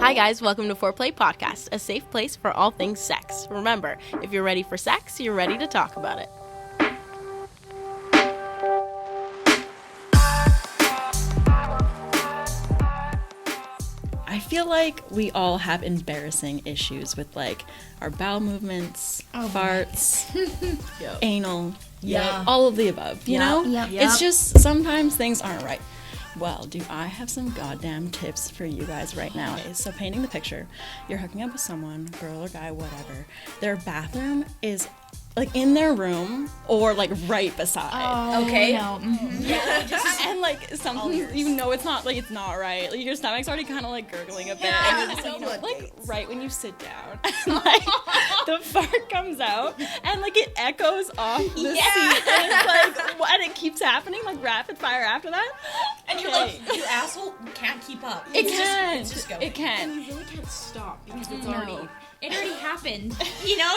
Hi guys, welcome to Foreplay Podcast, a safe place for all things sex. Remember, if you're ready for sex, you're ready to talk about it. I feel like we all have embarrassing issues with like our bowel movements, farts, anal, all of the above, you know? Yep. It's just sometimes things aren't right. Well, do I have some goddamn tips for you guys right now? So painting the picture, you're hooking up with someone, girl or guy, whatever. Their bathroom is like in their room or like right beside. Oh, okay. No. Yeah, and like something you know it's not right. Like your stomach's already kind of like gurgling a bit, and you're just like right when you sit down, and like the fart comes out, and like it echoes off the seat, and it's like and it keeps happening like rapid fire after that. And you're like, your asshole can't keep up. It can. It's just going. It can. And you really can't stop because it's It already happened. You know?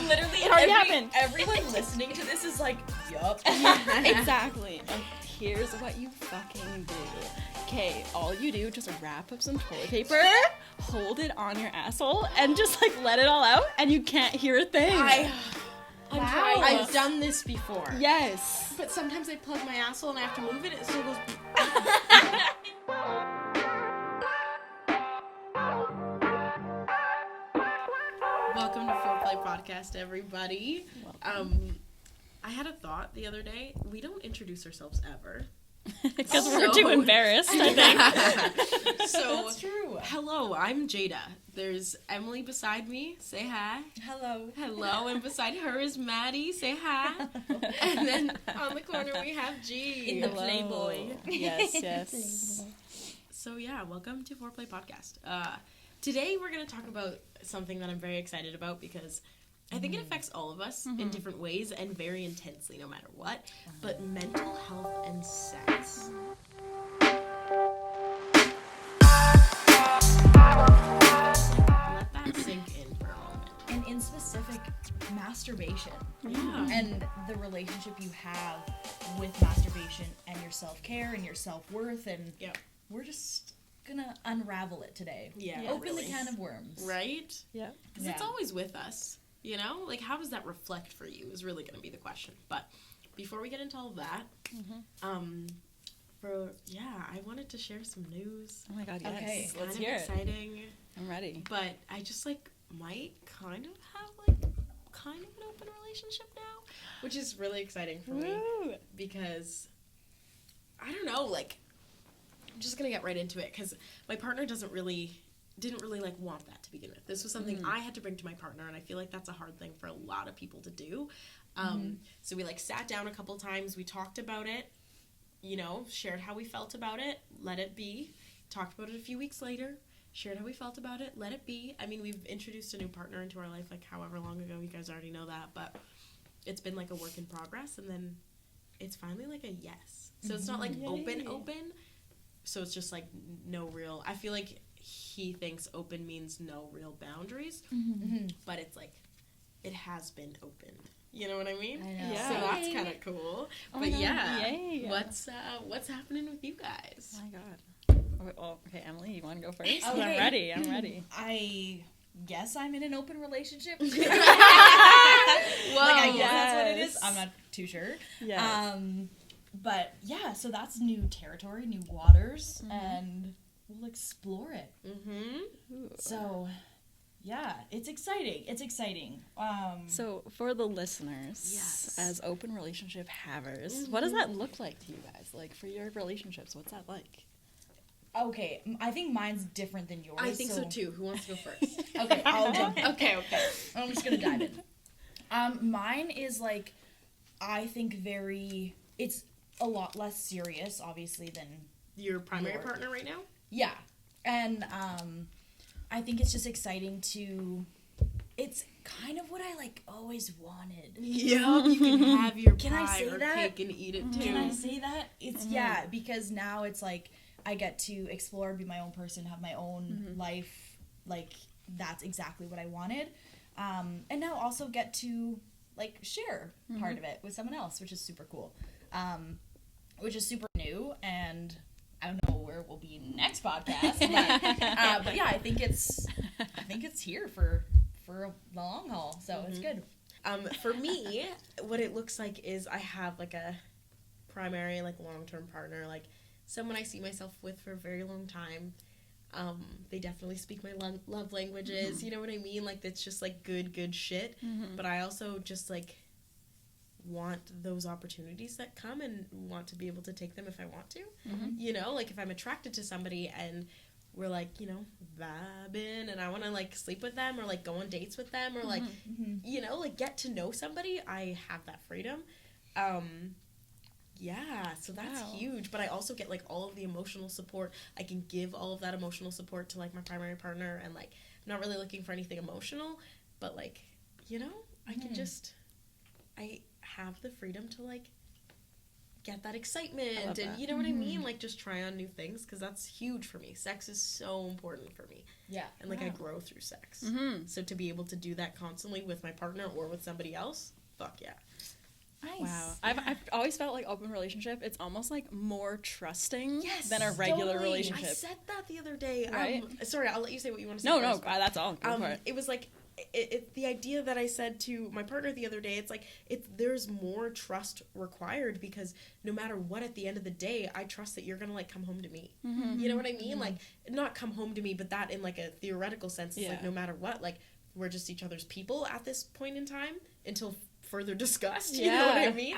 Literally, it already happened. Everyone listening to this is like, yup. Exactly. And here's what you fucking do. Okay, all you do, just wrap up some toilet paper, hold it on your asshole, and just like let it all out, and you can't hear a thing. I've done this before. Yes. But sometimes I plug my asshole and I have to move it, it still goes... Welcome to Foreplay Podcast, everybody. I had a thought the other day. We don't introduce ourselves ever. Because we're too embarrassed, I think. So, That's true. hello, I'm Jada. There's Emily beside me. Say hi. Hello. Hello. And beside her is Maddie. Say hi. And then on the corner we have G. In the Playboy. Yes. So yeah, welcome to Foreplay Podcast. Today we're going to talk about something that I'm very excited about because I think it affects all of us in different ways and very intensely no matter what, but mental health and sex. Let that sink in for a moment. And in specific, masturbation. Yeah. And the relationship you have with masturbation and your self-care and your self-worth. And we're just gonna unravel it today. Yeah. Open the can of worms. Right? Yeah. Because it's always with us, you know? Like, how does that reflect for you is really going to be the question. But before we get into all of that, I wanted to share some news. Oh my god, yes. Okay. It's Let's kind hear of it. exciting. I'm ready. But I just, might kind of have, kind of an open relationship now, which is really exciting for me because, I don't know, I'm just going to get right into it because my partner didn't really want that to begin with. This was something I had to bring to my partner, and I feel like that's a hard thing for a lot of people to do. So we sat down a couple times, we talked about it, shared how we felt about it, let it be, talked about it a few weeks later, shared how we felt about it, let it be. I mean, we've introduced a new partner into our life however long ago, you guys already know that, but it's been a work in progress, and then it's finally a yes. So it's not open, so it's just no real, I feel like he thinks open means no real boundaries, but it's it has been opened. You know what I mean? I know. Yeah. So that's kind of cool. Oh but my God, yeah, yay. what's happening with you guys? Oh my god. Oh, okay, Emily, you want to go first? Okay. I'm ready. I guess I'm in an open relationship. Whoa. I guess that's what it is. I'm not too sure. Yes. But yeah, so that's new territory, new waters, and we'll explore it. So, yeah, it's exciting. So for the listeners, as open relationship havers, what does that look like to you guys? For your relationships, what's that like? Okay, I think mine's different than yours. I think so too. Who wants to go first? Okay, I'll jump in. Okay. I'm just gonna dive in. Mine is I think it's a lot less serious, obviously, than Your primary yours. partner right now? Yeah, and I think it's just exciting it's kind of what I always wanted. Yeah, you can have your Can I pie say or that? cake and eat it too. Can I say that? It's because now it's I get to explore, be my own person, have my own life. That's exactly what I wanted. And now also get to share part of it with someone else, which is super cool. Which is super new, and I don't know where answer will be next podcast. But yeah, I think it's here for the long haul. So it's good. For me, what it looks like is I have like a primary like long-term partner, like someone I see myself with for a very long time. They definitely speak my love languages, you know what I mean? Like, it's just like good shit. But I also just like want those opportunities that come and want to be able to take them if I want to. You know, like if I'm attracted to somebody and we're like, you know, vibing and I want to like sleep with them or like go on dates with them or like, you know, like get to know somebody, I have that freedom. Yeah, so that's huge. But I also get like all of the emotional support. I can give all of that emotional support to like my primary partner, and like I'm not really looking for anything emotional, but like, you know, I can just, I have the freedom to like get that excitement and you know what I mean, like just try on new things, because that's huge for me. Sex is so important for me. And like I grow through sex, so to be able to do that constantly with my partner or with somebody else, fuck yeah. Nice. Wow. I've always felt like open relationship, it's almost like more trusting than a regular relationship. I said that the other day. Right? Sorry, I'll let you say what you want to say. No, that's all. Go for it. It was like the idea that I said to my partner the other day, it's like there's more trust required, because no matter what, at the end of the day, I trust that you're gonna like come home to me. You know what I mean? Like, not come home to me, but that in like a theoretical sense. It's like no matter what, like we're just each other's people at this point in time until further discussed. You know what I mean?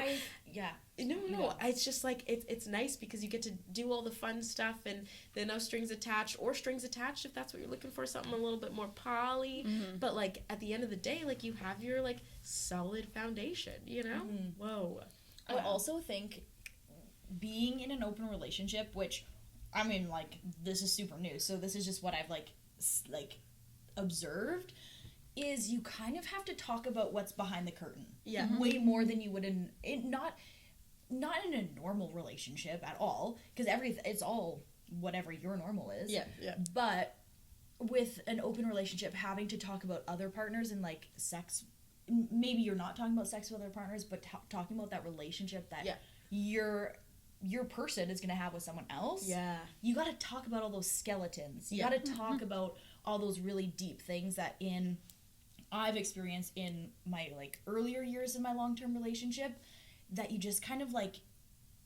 No. It's just like it's nice because you get to do all the fun stuff, and then no strings attached, or strings attached if that's what you're looking for, something a little bit more poly. But like at the end of the day, like you have your like solid foundation, you know? Whoa. I also think being in an open relationship, which I mean, like, this is super new, so this is just what I've like observed, is you kind of have to talk about what's behind the curtain. Way more than you would not in a normal relationship at all, because it's all whatever your normal is. But with an open relationship, having to talk about other partners and like sex, maybe you're not talking about sex with other partners, but talking about that relationship that your person is going to have with someone else. You got to talk about all those skeletons. You got to talk about all those really deep things that I've experienced in my like earlier years in my long-term relationship, that you just kind of like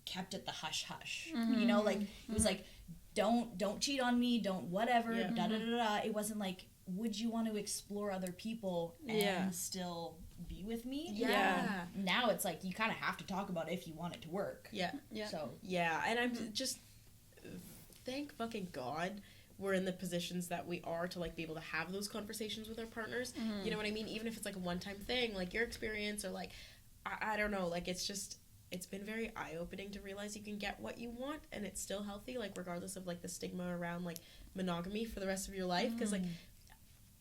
kept it the hush. You know, like it was like, don't cheat on me, don't whatever, It wasn't like, would you want to explore other people and still be with me? Now it's like you kind of have to talk about it if you want it to work. So and I'm just thank fucking God we're in the positions that we are to like be able to have those conversations with our partners. You know what I mean? Even if it's like a one-time thing, like your experience, or like I don't know, like it's been very eye-opening to realize you can get what you want and it's still healthy, like regardless of like the stigma around like monogamy for the rest of your life. Because like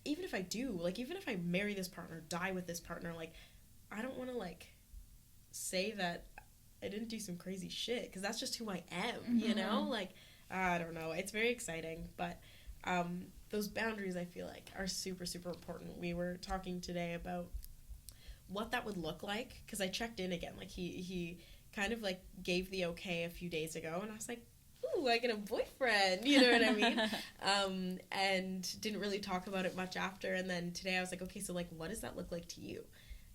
even if I marry this partner, die with this partner, like I don't want to like say that I didn't do some crazy shit, because that's just who I am. You know, like I don't know. It's very exciting, but those boundaries I feel like are super, super important. We were talking today about what that would look like, because I checked in again. Like he kind of like gave the okay a few days ago, and I was like, ooh, I get a boyfriend, you know what I mean? And didn't really talk about it much after. And then today I was like, okay, so like what does that look like to you?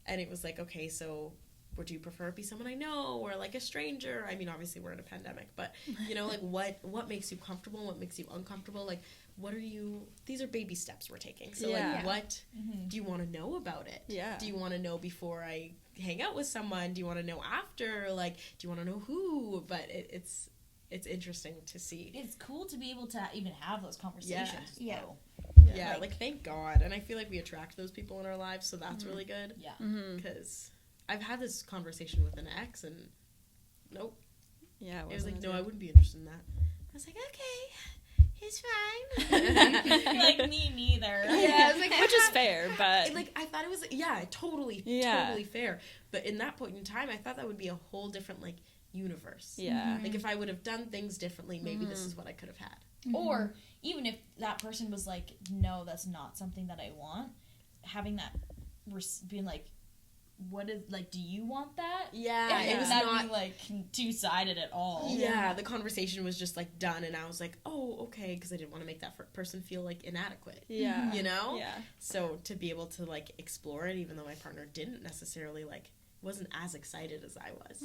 And it was like, okay, so would you prefer it be someone I know or like a stranger? I mean, obviously we're in a pandemic, but you know, like what makes you comfortable, what makes you uncomfortable? Like, what are you, these are baby steps we're taking. So like, what do you want to know about it? Do you want to know before I hang out with someone? Do you want to know after? Like, do you want to know who? But it's interesting to see. It's cool to be able to even have those conversations. Like thank God. And I feel like we attract those people in our lives, so that's really good. Because I've had this conversation with an ex, and nope. It was like, no, I wouldn't be interested in that. I was like, okay, he's fine. You're like, me neither. I was like, which is fair, but like I thought it was totally fair. But in that point in time, I thought that would be a whole different like universe. Like if I would have done things differently, maybe this is what I could have had. Or even if that person was like, no, that's not something that I want, having that being like, what is, like, do you want that? Yeah, And it was not not being, like, two-sided at all. Yeah, the conversation was just, like, done, and I was like, oh, okay, because I didn't want to make that person feel, like, inadequate. Yeah. You know? Yeah. So to be able to, like, explore it, even though my partner didn't necessarily, like, wasn't as excited as I was.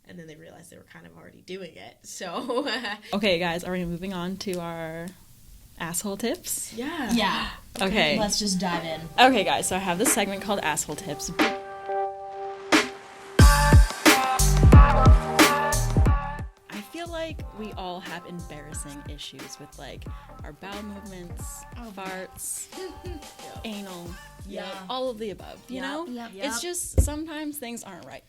And then they realized they were kind of already doing it. So. Okay, guys, are we moving on to our asshole tips? Yeah. Yeah. Okay. Let's just dive in. Okay, guys, so I have this segment called Asshole Tips. I feel like we all have embarrassing issues with, like, our bowel movements, farts, anal, Yeah. all of the above, you know? Yep. It's just sometimes things aren't right.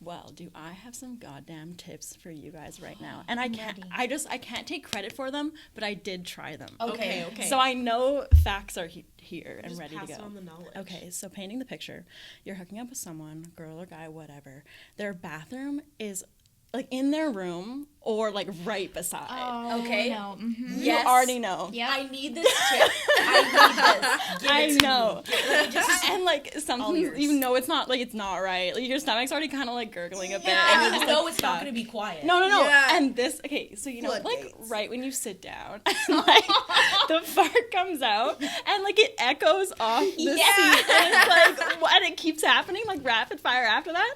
Well, do I have some goddamn tips for you guys right now? And I can't, I can't take credit for them, but I did try them. Okay. So I know facts are here and Just ready to pass go. on the knowledge. Okay, so painting the picture, you're hooking up with someone, girl or guy, whatever. Their bathroom is like in their room or like right beside. Oh, Okay. No. Mm-hmm. You already know. Yep. I need this tip. I need this. Give I it to know. me. And like something yours. you know it's not right. Like your stomach's already kind of like gurgling a bit. And And you're you just know like, it's not fuck. going to be quiet. No. Yeah. And this, okay, so you know, like Floodgates. right when you sit down, and like the fart comes out, and like it echoes off the seat, and it's like, what? And it keeps happening like rapid fire after that.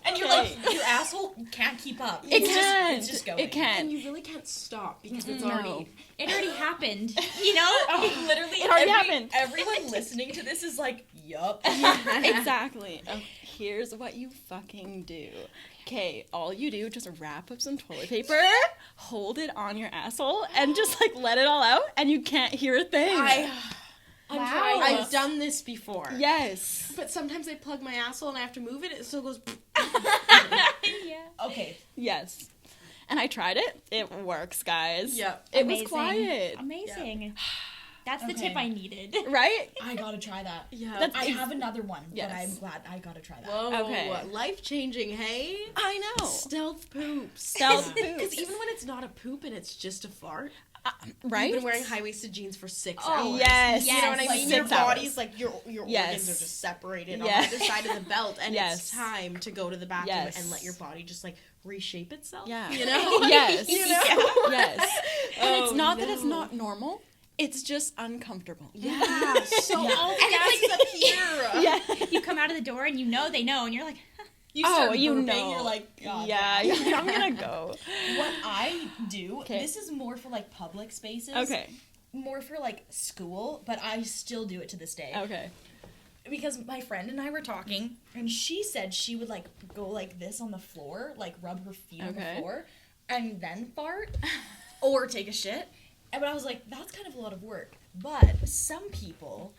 And you're Okay. like, your asshole can't keep up. It It's can't. It's just going. It can't. And you really can't stop because it's No. already. It already happened. You know? Literally, It already happened. Everyone listening to this is like, yup. Exactly. Here's what you fucking do. Okay, all you do, just wrap up some toilet paper, hold it on your asshole, and just like let it all out, and you can't hear a thing. Wow. I've done this before. Yes. But sometimes I plug my asshole and I have to move it. It still goes. Yeah. Okay. Yes. And I tried it. It works, guys. Yep. It Amazing. was quiet. Amazing. That's the Okay. tip I needed. Right? I gotta try that. Yeah. That's- I have another one, Yes. but I'm glad I gotta try that. Whoa. Okay. Life changing, hey? I know. Stealth poops. Stealth Because poops. even when it's not a poop and it's just a fart, Right? you've been wearing high-waisted jeans for 6 Oh, hours. yes. You know what I Yes. mean? Like Your 6 hours. body's like, your Yes. organs are just separated Yes. on either side of the belt, and Yes. it's time to go to the bathroom Yes. and let your body just like reshape itself. Yeah. You know? Yes. You know? Yes. And it's Oh, not that it's no. not normal. It's just uncomfortable. Yeah. So all the it's gas up here. Yeah. You come out of the door and you know they know, and you're like, You Oh, start you burping, know. You're like, God. Yeah, I'm gonna go. What I do, 'Kay. this is more for like public spaces. Okay. More for like school, but I still do it to this day. Okay. Because my friend and I were talking, and she said she would like go like this on the floor, like rub her feet on the Okay. floor, and then fart or take a shit. But I was like, that's kind of a lot of work. But some people,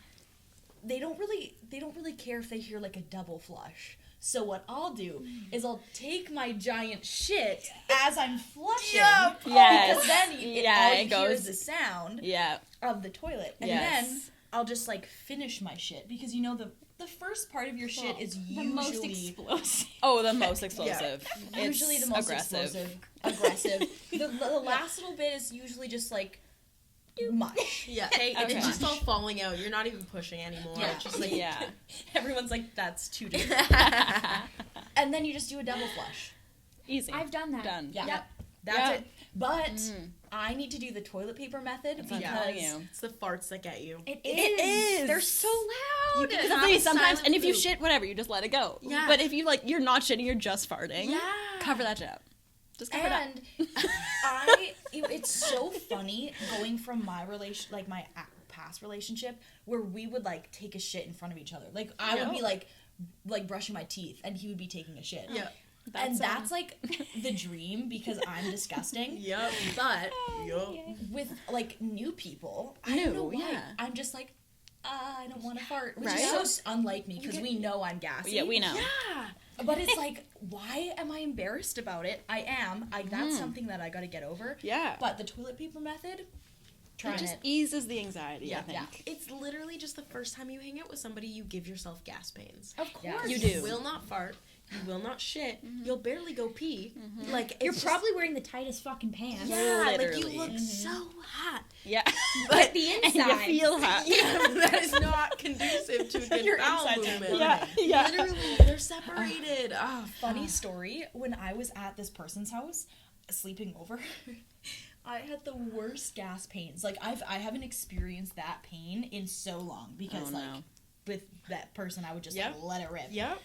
they don't really care if they hear like a double flush. So what I'll do is I'll take my giant shit as I'm flushing. Yes. Because then all it you hear is goes. the sound Yeah. of the toilet. And Yes. then I'll just like finish my shit because you know the first part of your shit is the most explosive. Oh, the most explosive. usually It's the most aggressive. aggressive. the last little bit is usually just like mush. Yeah. Okay? Okay. It's just all falling out. You're not even pushing anymore. Yeah. It's just like Yeah. Everyone's like, that's too deep. And then you just do a double flush. Easy. I've done that. Done. Yeah. Yep. That's Yeah. it. But I need to do the toilet paper method what I'm telling because you. it's the farts that get you. It is. They're so loud. Because not they a sometimes, silent and if you poop. shit, whatever, you just let it go. Yeah. But if you like, you're not shitting, you're just farting. Yeah. Cover that shit up. Just cover it up. And it's so funny going from my my past relationship where we would like take a shit in front of each other. Like I would be like brushing my teeth and he would be taking a shit. Yeah. That's like the dream because I'm disgusting. Yep. But With like new people, I don't know why. yeah. I'm just like, I don't want to fart, which Right? is so unlike me because we know I'm gassy. Yeah, we know. yeah. But it's like, why am I embarrassed about it? I am. That's something that I got to get over. Yeah. But the toilet paper method, trying It it. just eases the anxiety, I Yeah, think. yeah. It's literally just the first time you hang out with somebody, you give yourself gas pains. Of course. You do. You will not fart. You will not shit. You'll barely go pee. Like You're it's probably wearing the tightest fucking pants. yeah, like Literally. you look so hot. Yeah. But the And inside. you feel hot. Yeah, that is not conducive to a good Your bowel insides are movement. Yeah, yeah. Literally, they're separated. Funny story, when I was at this person's house sleeping over, I had the worst gas pains. Like I haven't experienced that pain in so long because Oh, like no. with that person I would just Yep. like let it rip. Yep.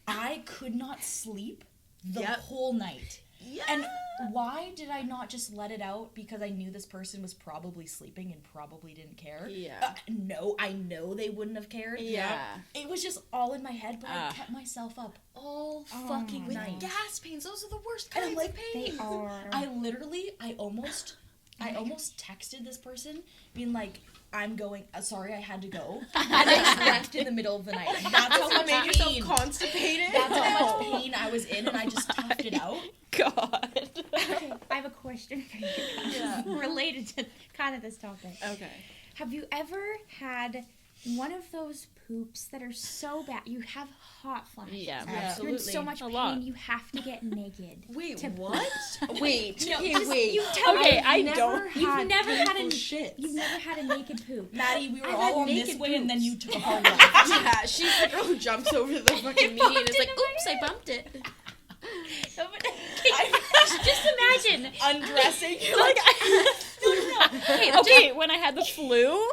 I could not sleep the Yep. whole night. Yeah. And why did I not just let it out? Because I knew this person was probably sleeping and probably didn't care. Yeah. No, I know they wouldn't have cared. Yeah. It was just all in my head, but I Ah. kept myself up all Oh fucking my night. gas pains, those are the worst And I'm kinds like, of pain. They are. I almost texted this person being like, I'm going, sorry, I had to go. And I just left in the middle of the night. That's how much Made yourself pain. constipated. That's how much pain I was in, and I just toughed it out. God. Okay, I have a question for you guys. Yeah. Related to kind of this topic. Okay. Have you ever had one of those poops that are so bad you have hot flashes? Yeah. Yeah. You're in so much A pain lot. you have to get naked. Wait, to- what? Wait, No, okay, just- wait. you tell Okay, me. I never don't- Had You've never had painful a shit. You've never had a naked poop. Maddie, we were I've all had on this naked way, and then boobs. you took a hard left. Yeah, she's the girl who jumps over the fucking meaty and is like, "Oops, I bumped it." No, but- just imagine. Undressing. Like, Okay, okay, when I had the flu,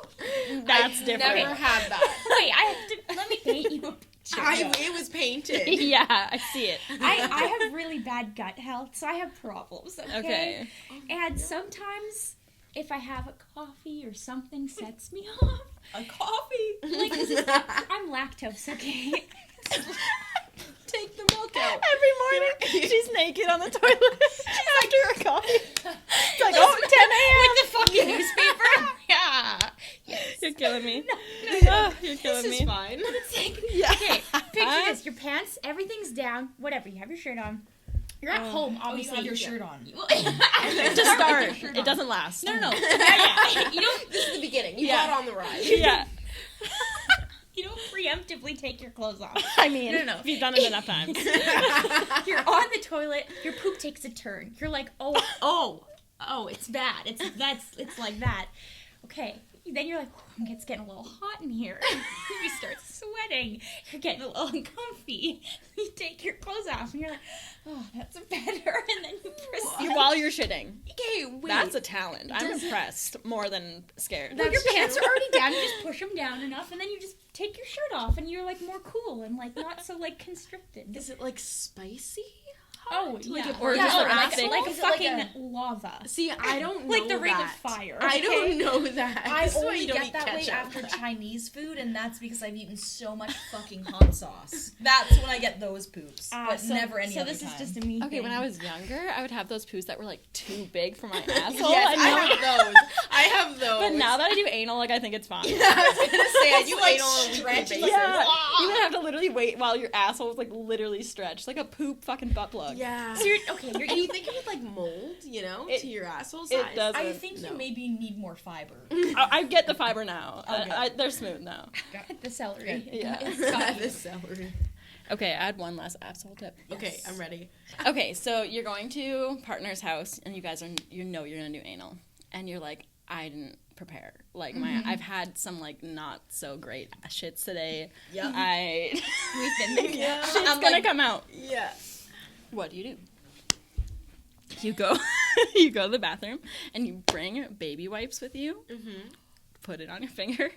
that's I've different. Never had that. wait, I have to let me paint you a picture. It was painted. Yeah, I see it. I have really bad gut health, so I have problems. Okay. Okay. And sometimes if I have a coffee or something sets me off, A coffee. like I'm lactose, okay? Take the milk out. Every morning, she's naked on the toilet after her coffee. It's like, oh, 10 a.m. With the fucking newspaper. Yeah. You're killing me. No. Oh, you're killing This me. is fine. It's like, Yeah. okay, picture this. Your pants, everything's down, whatever. You have your shirt on. You're at home, You obviously. have your shirt on. To start, it doesn't last. No. Yeah. You don't. This is the beginning. You Yeah. got on the ride. Yeah. You don't preemptively take your clothes off. I mean, No. if you've done it enough times. You're on the toilet. Your poop takes a turn. You're like, oh, it's bad. It's like that. Okay. Then you're like, it's getting a little hot in here. You start sweating. You're getting a little uncomfy. You take your clothes off, and you're like, oh, that's better. And then you proceed. While you're shitting. Okay, wait. That's a talent. I'm impressed more than scared. Well, your pants are already down. You just push them down enough, and then you just take your shirt off, and you're like more cool and like not so like constricted. Is it like spicy? Oh, Like yeah. a or Yeah, just oh, an like- acid? like Is it like fucking a- lava. See, I don't know Like the ring of that. fire. I okay? don't know that. I This is why only you don't get eat that way ketchup. after Chinese food, and that's because I've eaten so much fucking hot sauce. That's when I get those poops, but never any so other this time. is just a me Okay, thing. when I was younger, I would have those poos that were like too big for my asshole. Yes, and I no- have those. I have those. but now that I do anal, like I think it's fine. I was gonna say I do like anal on a weekly stretch, basis. Yeah, you would have to literally wait while your asshole was like literally stretched, like a poop fucking butt plug. Yeah. So you're And you think it would like mold, you know, It- to your asshole it size? does. I think No. you maybe need more fiber. I get the fiber now. Okay. They're smooth now. the celery. Yeah. The celery. Okay, I had one last asshole tip. Okay, I'm ready. Okay, so you're going to partner's house and you guys are you're gonna do anal, and you're like, I didn't prepare. Like I've had some like not so great shits today. Yep. We've been there. Yeah. Shit's I'm gonna like- come out. Yeah. What do? You go you go to the bathroom and you bring baby wipes with you. Mm-hmm. Put it on your finger.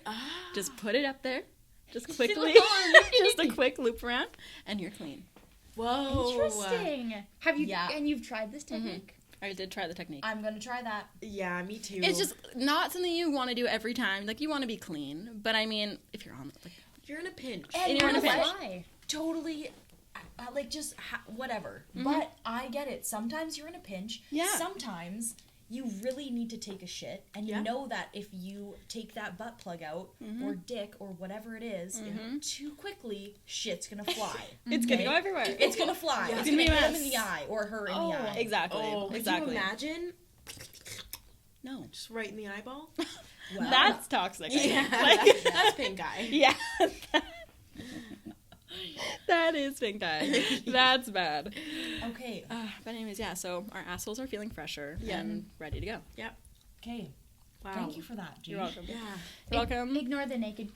Just put it up there. Just quickly. Oh, just a quick loop around and you're clean. Whoa. Interesting. Have you? Yeah. And you've tried this technique? I did try the technique. I'm gonna try that. Yeah, me too. It's just not something you want to do every time. Like, you want to be clean. But, I mean, if you're on... Like, you're in a pinch. And you're in a you know pinch. what? Why? Totally, like just whatever. But I get it. Sometimes you're in a pinch. Yeah. Sometimes you really need to take a shit, and you Yeah. know that if you take that butt plug out or dick or whatever it is too quickly, shit's gonna fly. it's going to Okay? go everywhere. It's gonna fly. Yeah. It's It's gonna gonna be a hit him mess. in the eye or her in the eye. Exactly. Oh, exactly. Could you imagine? No. Just right in the eyeball? Well, That's toxic. I Yeah, think. Like, that's pink eye. yeah. That is pink eye. That's bad. Okay. But anyways, yeah, so our assholes are feeling fresher and ready to go. Yep. Okay. Wow. Thank you for that, G. You're welcome. Yeah. You're welcome. Ignore the naked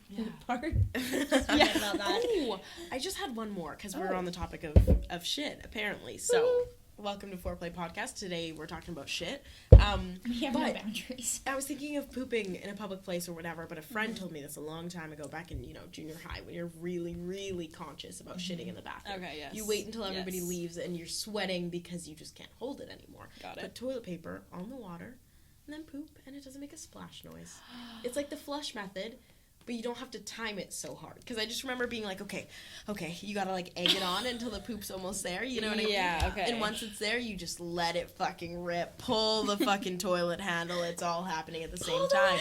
part. Yeah. About that. Oh, I just had one more because we're on the topic of shit, apparently. So, welcome to Foreplay Podcast. Today we're talking about shit. We have no boundaries. I was thinking of pooping in a public place or whatever, but a friend told me this a long time ago, back in, junior high, when you're really, really really about shitting in the bathroom. Okay, yes. You wait until everybody leaves and you're sweating because you just can't hold it anymore. Got it. Put toilet paper on the water and then poop, and it doesn't make a splash noise. It's like the flush method, but you don't have to time it so hard. Because I just remember being like, okay, you gotta like egg it on until the poop's almost there, you know what I mean? Yeah, okay. And once it's there, you just let it fucking rip. Pull the fucking toilet handle. It's all happening at the same time.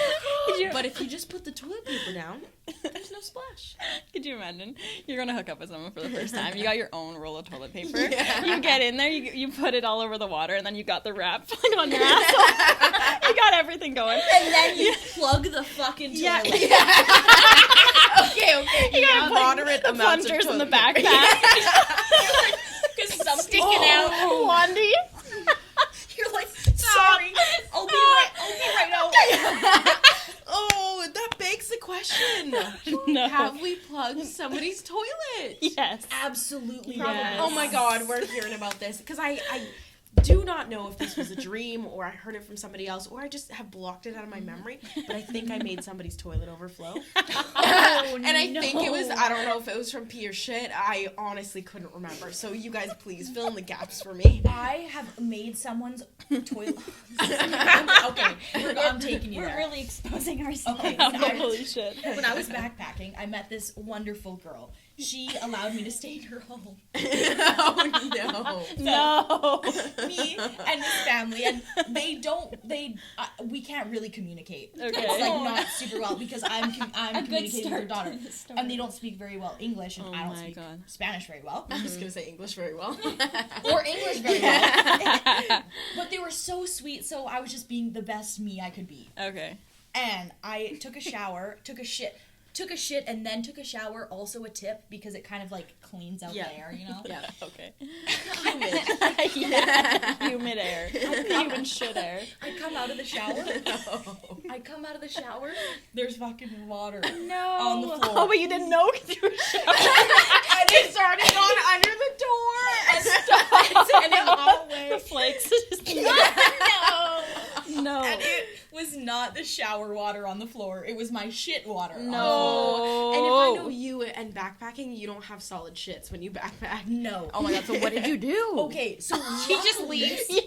But if you just put the toilet paper down, there's no splash. Could you imagine? You're gonna hook up with someone for the first time. You got your own roll of toilet paper. Yeah. You get in there, you put it all over the water, and then you got the wrap on your asshole. You got everything going. And then you plug the fucking toilet. Yeah. Okay. You got moderate the amounts of plungers in the toilet paper. backpack. Because something sticking out. Wandy. You're like, sorry. I'll be right out. Oh, that begs the question. No. Have we plugged somebody's toilet? Yes. Absolutely. Yes. Oh my god, we're hearing about this. Because I do not know if this was a dream or I heard it from somebody else or I just have blocked it out of my memory. But I think I made somebody's toilet overflow. And I think it was, I don't know if it was from pee or shit. I honestly couldn't remember. So you guys please fill in the gaps for me. I have made someone's toilet. Okay, I'm taking you We're there. really exposing ourselves. Okay, Holy shit. when I was backpacking, I met this wonderful girl. She allowed me to stay in her home. Oh no. No. Me and his family, and we can't really communicate. Okay. It's like not super well because I'm good communicating with her start daughter, to the story. and they don't speak very well English, and Oh I don't my speak God. Spanish very well, I was going to say English very well. or English very well. But they were so sweet, so I was just being the best me I could be. Okay. And I took a shower, took a shit, and then took a shower. Also a tip because it kind of like cleans out the air, you know. Yeah. Okay. Humid. Yeah. Humid air. Even shit air. I come out of the shower. There's fucking water on the floor. Oh, but you didn't know because you were showering. And it's already gone under the door. And it all The away. flakes. No. No. And it was not the shower water on the floor. It was my shit water. on the floor. No. And if I know you and backpacking, you don't have solid shits when you backpack. No. Oh my god, so what did you do? Okay, so she just leaves. Did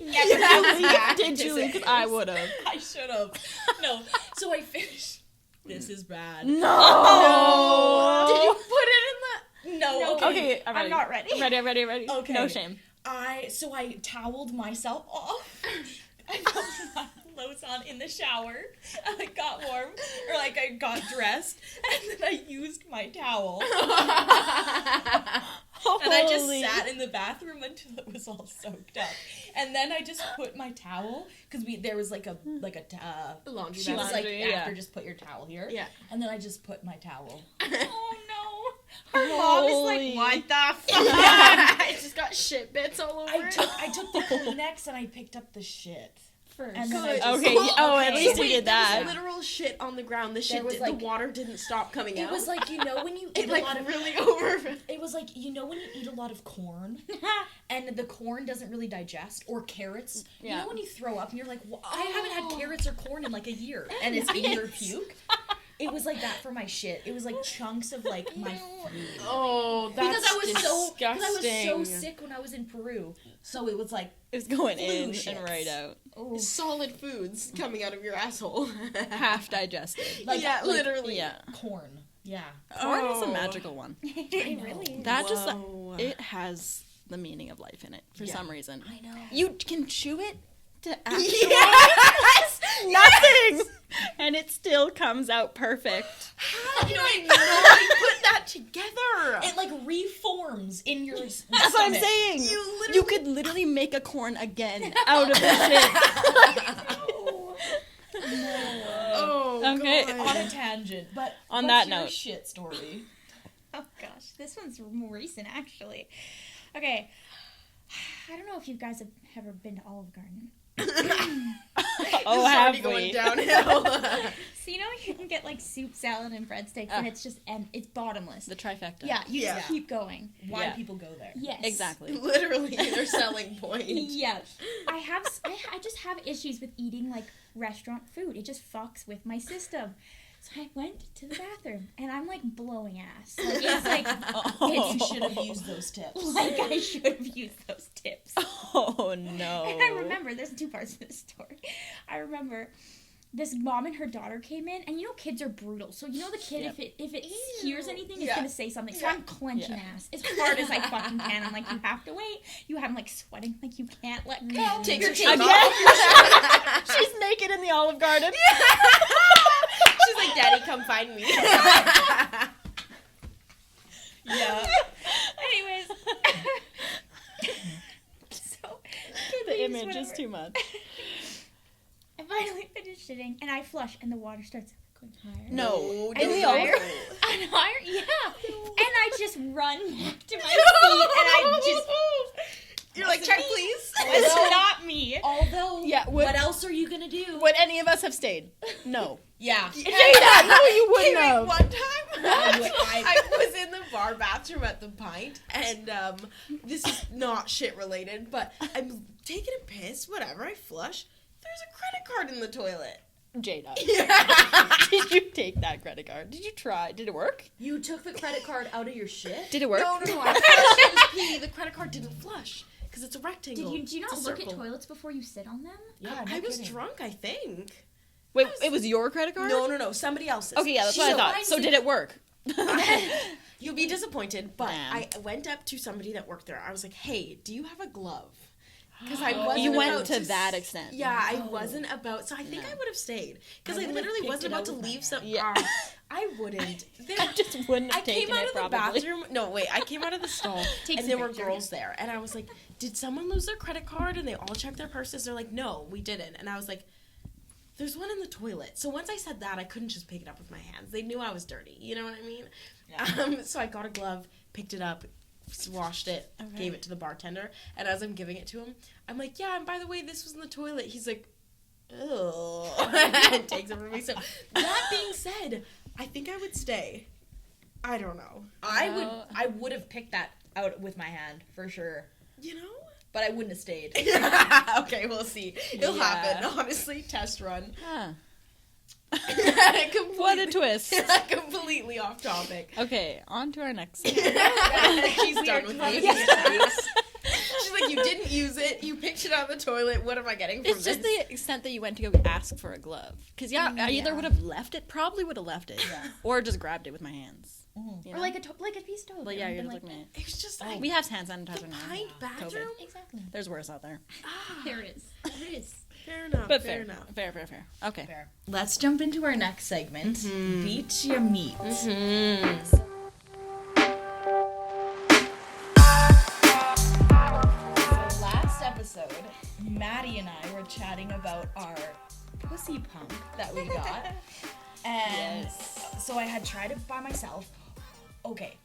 you? Because I would have. I should have. No. So I finished. This is bad. No. Did you put it in the... No. Okay, I'm not ready. Ready. Okay. No shame. So I toweled myself off. I put my clothes on in the shower. And I got warm, or like I got dressed, and then I used my towel. And I just sat in the bathroom until it was all soaked up. And then I just put my towel, because there was like a laundry she was like, Laundry, yeah. after, just put your towel here. Yeah. And then I just put my towel. Oh no. Her mom is like, what the fuck? I just got shit bits all over it. I took the Kleenex and I picked up the shit. First. And then I Good. just, Okay, at least So you wait, did there that. was literal shit on the ground. The shit, was, the like- water didn't stop coming out. It was like, when you eat it like a lot of really over. It was like, when you eat a lot of corn and the corn doesn't really digest, or carrots. Yeah. You know when you throw up and you're like, I haven't had carrots or corn in like a year, and it's in your puke? It was like that for my shit. It was like chunks of like my food. Oh, that's Because I was so disgusting. sick when I was in Peru. So it was like It was going Flu in shits. and right out. Solid foods coming out of your asshole. Half digested. Yeah, literally. Yeah. corn. Yeah. Corn is a Oh. magical one. It really. That just, Whoa. it has the meaning of life in it for some reason. I know. You can chew it to actually Yes! nothing! And it still comes out perfect. How did I not put that together? It like reforms in your That's what I'm saying. You You could literally make a corn again out of the shit. Oh, Okay. God. On a tangent, but On what's that your note. shit story? Gosh, this one's more recent, actually. Okay. I don't know if you guys have ever been to Olive Garden. Oh, It's have already we? going downhill. So you know you can get like soup, salad, and breadsticks, and it's just it's bottomless. The trifecta. Yeah, you Yeah. just keep going. Why Yeah. people go there? Yes, Exactly. Literally, their selling point. Yeah, I just have issues with eating like restaurant food. It just fucks with my system. So I went to the bathroom and I'm like blowing ass. Like it's like You should have used those tips. like I should have used those tips. Oh no. And I remember there's two parts to this story. I remember this mom and her daughter came in, and you know kids are brutal. So you know the kid if it hears anything, it's gonna say something. So I'm clenching ass as hard as I fucking can. I'm like, you have to wait. I'm like sweating, like you can't let go. Take her Again? shirt off. She's naked in the Olive Garden. She's like, Daddy, come find me. Yeah. Anyways. So The image is too much. I finally finished shitting, and I flush, and the water starts going higher. No. And In the higher, Olive and higher, yeah. And I just run back to my seat, and I just... You're like, check, please. It's not me. Although, Yeah, what else are you gonna do? Would any of us have stayed? No. Yeah. No, you wouldn't have. One time, I I was in the bar bathroom at the Pint, and this is not shit related, but I'm taking a piss, whatever, I flush. There's a credit card in the toilet. Jada. Yeah. Did you take that credit card? Did you try? Did it work? You took the credit card out of your shit? Did it work? No, I flushed. It was pee. The credit card didn't flush because it's a rectangle. Do you not It's a look at circle. toilets before you sit on them? Yeah, I was drunk, I think. Wait, it was your credit card? No, somebody else's. Okay, yeah, that's what I thought. So did it work? You'll be disappointed, but Damn. I went up to somebody that worked there. I was like, "Hey, do you have a glove?" Because I wasn't. You went about to that extent. Yeah, I wasn't about. So I think I would have stayed because I I would've literally picked wasn't it about out to with my leave hand. some. Yeah. I wouldn't. There, I just wouldn't have I taken came out it of the probably. bathroom. No, wait. I came out of the stall, Take and some there were pictures. girls there, and I was like, "Did someone lose their credit card?" And they all checked their purses. They're like, "No, we didn't." And I was like, "There's one in the toilet." So once I said that, I couldn't just pick it up with my hands. They knew I was dirty. You know what I mean? Yeah. So I got a glove, picked it up, washed it, gave it to the bartender, and as I'm giving it to him, I'm like, "Yeah, and by the way, this was in the toilet." He's like, "Ugh," and takes it from me. So that being said, I think I would stay. I don't know. I would have picked that out with my hand for sure, You know? but I wouldn't have stayed. Okay, we'll see. It'll Yeah. happen. Honestly, test run. Huh. Completely- What a twist. Completely off topic. Okay, on to our next. She's done with me. She's like, you didn't use it. You picked it out of the toilet. What am I getting from It's just this? the extent that you went to go ask for a glove. Because, I either would have left it, probably would have left it, or just grabbed it with my hands. You know? Or like a piece of toilet. But yeah, you're Something just looking at It was just like We have hand sanitizer the now. pint bathroom. Exactly. There's worse out there. There it is. There it is. Fair enough. But fair fair. enough. Fair. Okay. Fair. Let's jump into our next segment, Beat Ya Meat. Last episode, Maddie and I were chatting about our pussy pump that we got. And so I had tried it by myself. Okay,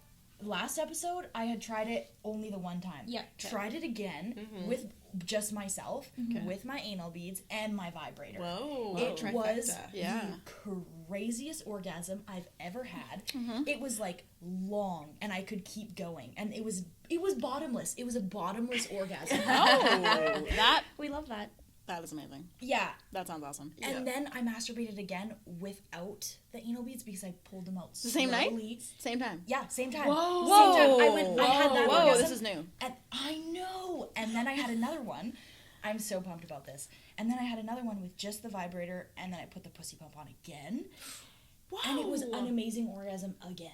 last episode, I had tried it only the one time. Yeah. Tried it again with just myself, with my anal beads and my vibrator. Whoa. It trifecta. was Yeah. the craziest orgasm I've ever had. It was like long, and I could keep going, and it was bottomless. It was a bottomless orgasm. Oh, We love that. that is amazing. Yeah, That sounds awesome. and then I masturbated again without the anal beads because I pulled them out The same night? slowly. Same time. Yeah, same time. Whoa. Same time. I had that Whoa, orgasm. this is new. And I know. And then I had another one. I'm so pumped about this. And then I had another one with just the vibrator, and then I put the pussy pump on again. Whoa. And it was an amazing orgasm again.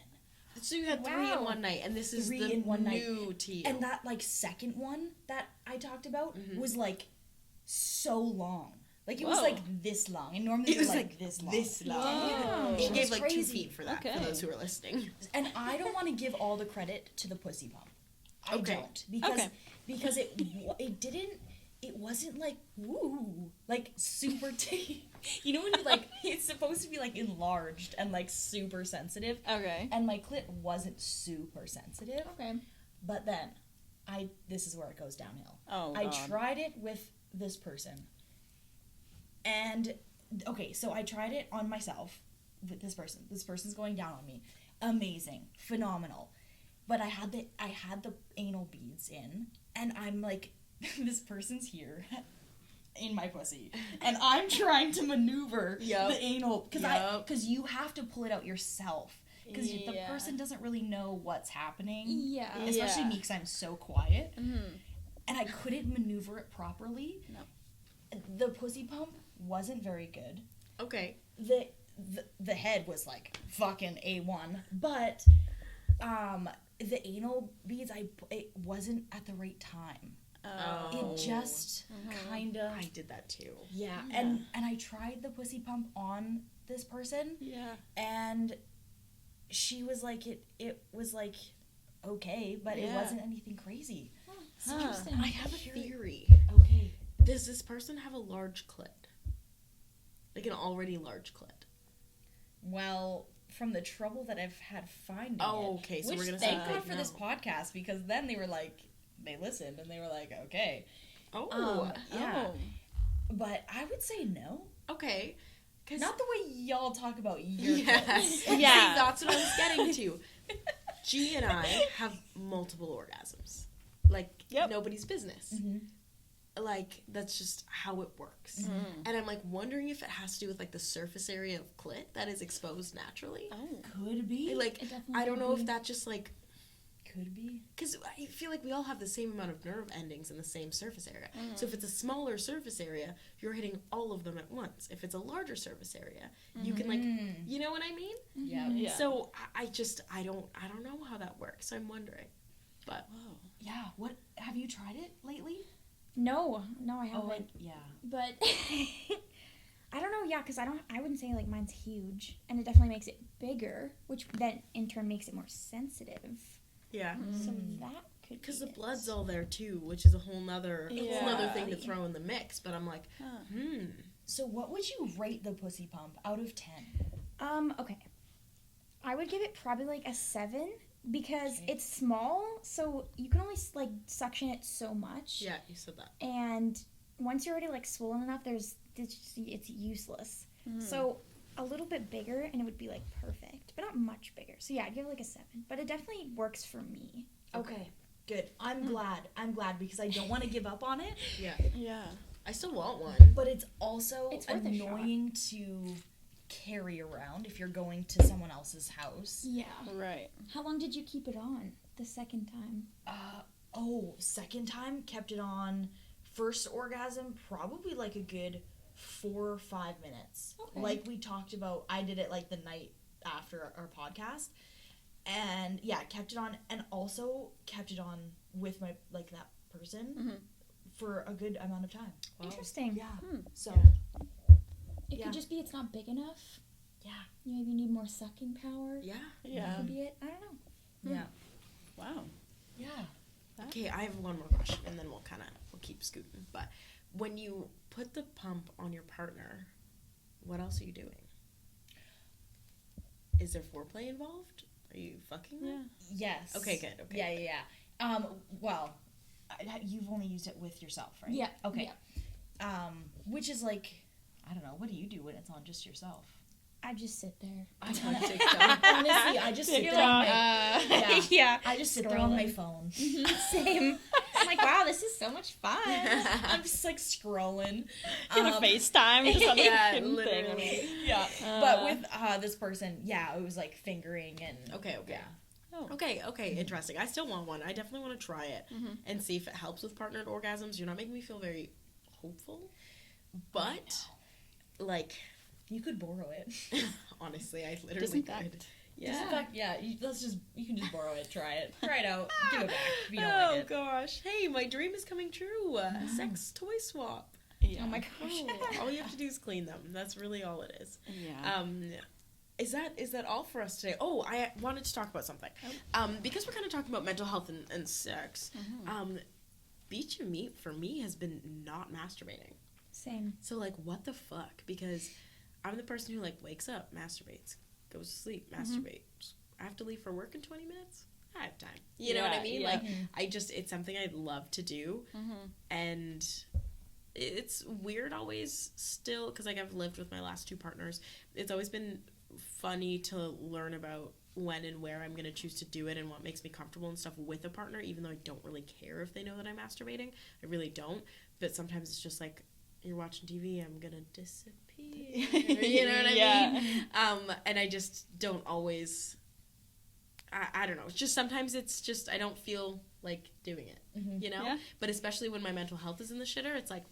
So you had 3 in one night, and this is 3 the in one night. new to you. And that like second one that I talked about was like so long. Like it was Whoa. like this long. And normally It was they're like this long. this long. Whoa. She It gave was like 2 crazy. feet for that, Okay. for those who are listening. And I don't want to give all the credit to the pussy pump. I Okay. don't because Okay. because it it wasn't like woo, like super you know when you like it's supposed to be like enlarged and like super sensitive. Okay. And my clit wasn't super sensitive. Okay. But then this is where it goes downhill. Oh, I God. tried it with this person. And okay, so I tried it on myself with this person. This person's going down on me. Amazing, phenomenal. But I had the anal beads in, and I'm like, this person's here in my pussy, and I'm trying to maneuver the anal because you have to pull it out yourself because the person doesn't really know what's happening. Yeah. Especially me because I'm so quiet, Mm-hmm. and I couldn't maneuver it properly. No. The pussy pump wasn't very good. Okay. The head was like fucking A1, but the anal beads it wasn't at the right time. Oh. It just kind of I did that too. yeah. And I tried the pussy pump on this person, Yeah. and she was like it was like okay, but it wasn't anything crazy. It's interesting. I have a theory. Okay. Does this person have a large clit? Like an already large clit? Well, from the trouble that I've had finding Oh, it, okay, so which we're gonna thank say God for this no. podcast, because then they were like, they listened and they were like, okay. Oh. Yeah. But I would say no. Okay. Not the way y'all talk about your Yes. clit. Yeah. See, that's what I was getting to. G and I have multiple orgasms. Like, nobody's business. Mhm. Like, that's just how it works. Mm. And I'm, like, wondering if it has to do with, like, the surface area of clit that is exposed naturally. Oh. Could be. Like, It definitely I don't could know be. if that just, like... Could be. Because I feel like we all have the same amount of nerve endings in the same surface area. So if it's a smaller surface area, you're hitting all of them at once. If it's a larger surface area, you can, like... You know what I mean? Yeah. Yeah. So I don't know how that works. I'm wondering. But... Whoa. Yeah. What have you tried it lately? No, I haven't. Yeah. But I don't know. Yeah, because I wouldn't say like mine's huge, and it definitely makes it bigger, which then in turn makes it more sensitive. Yeah. So that could Because be the it. blood's all there too, which is a whole nother thing to throw in the mix. But I'm like, So what would you rate the pussy pump out of 10? Okay. I would give it probably like a 7 because it's small, so you can only like suction it so much. Yeah, you said that. And once you're already like swollen enough, it's useless. So a little bit bigger and it would be like perfect, but not much bigger. So yeah, I'd give it like a 7, but it definitely works for me. Okay. Good. I'm glad because I don't want to give up on it. Yeah. Yeah. I still want one. But it's also It's worth a shot. annoying to carry around if you're going to someone else's house. Yeah. Right. How long did you keep it on the second time? Second time kept it on. First orgasm probably like a good 4 or 5 minutes. Okay. Like we talked about, I did it like the night after our podcast. And yeah, kept it on and also kept it on with my like that person for a good amount of time. Wow. Interesting. Yeah. So It could just be it's not big enough. yeah. You maybe need more sucking power. Yeah. Yeah. Could be it. I don't know. Yeah. Wow. Yeah. Okay, I have one more question, and then we'll keep scooting. But when you put the pump on your partner, what else are you doing? Is there foreplay involved? Are you fucking them? Yes. Okay, good. Okay. Yeah. Well, you've only used it with yourself, right? Yeah. Okay. Which is like, I don't know. What do you do when it's on just yourself? I just sit there. Honestly, I just sit there. On my, Yeah. I just sit there on my phone. Same. I'm like, wow, this is so much fun. I'm just like scrolling. Get a FaceTime. Just on the Yeah, fucking literally. thing. Yeah. But with this person, yeah, it was like fingering and. Okay. Yeah. Oh. Okay, interesting. I still want one. I definitely want to try it and see if it helps with partnered orgasms. You're not making me feel very hopeful, but like, You could borrow it. honestly, I literally Disinfect. could. Disinfect, yeah. You can just borrow it. Try it out. Give it back if you don't Oh like it. gosh! Hey, my dream is coming true. Sex toy swap. Yeah. Oh my gosh. Oh, all you have to do is clean them. That's really all it is. Yeah. Is that all for us today? Oh, I wanted to talk about something. Because we're kind of talking about mental health and sex. beach and meat for me has been not masturbating. Same. So, like, what the fuck? Because I'm the person who, like, wakes up, masturbates, goes to sleep, masturbates. I have to leave for work in 20 minutes. I have time. You know what I mean? Like, it's something I love to do. And it's weird always still, because, like, I've lived with my last 2 partners. It's always been funny to learn about when and where I'm going to choose to do it and what makes me comfortable and stuff with a partner, even though I don't really care if they know that I'm masturbating. I really don't. But sometimes it's just like, you're watching TV, I'm going to disappear. You know what I mean? And I just don't always, I don't know. It's just sometimes it's just, I don't feel like doing it, you know? Yeah. But especially when my mental health is in the shitter, it's like,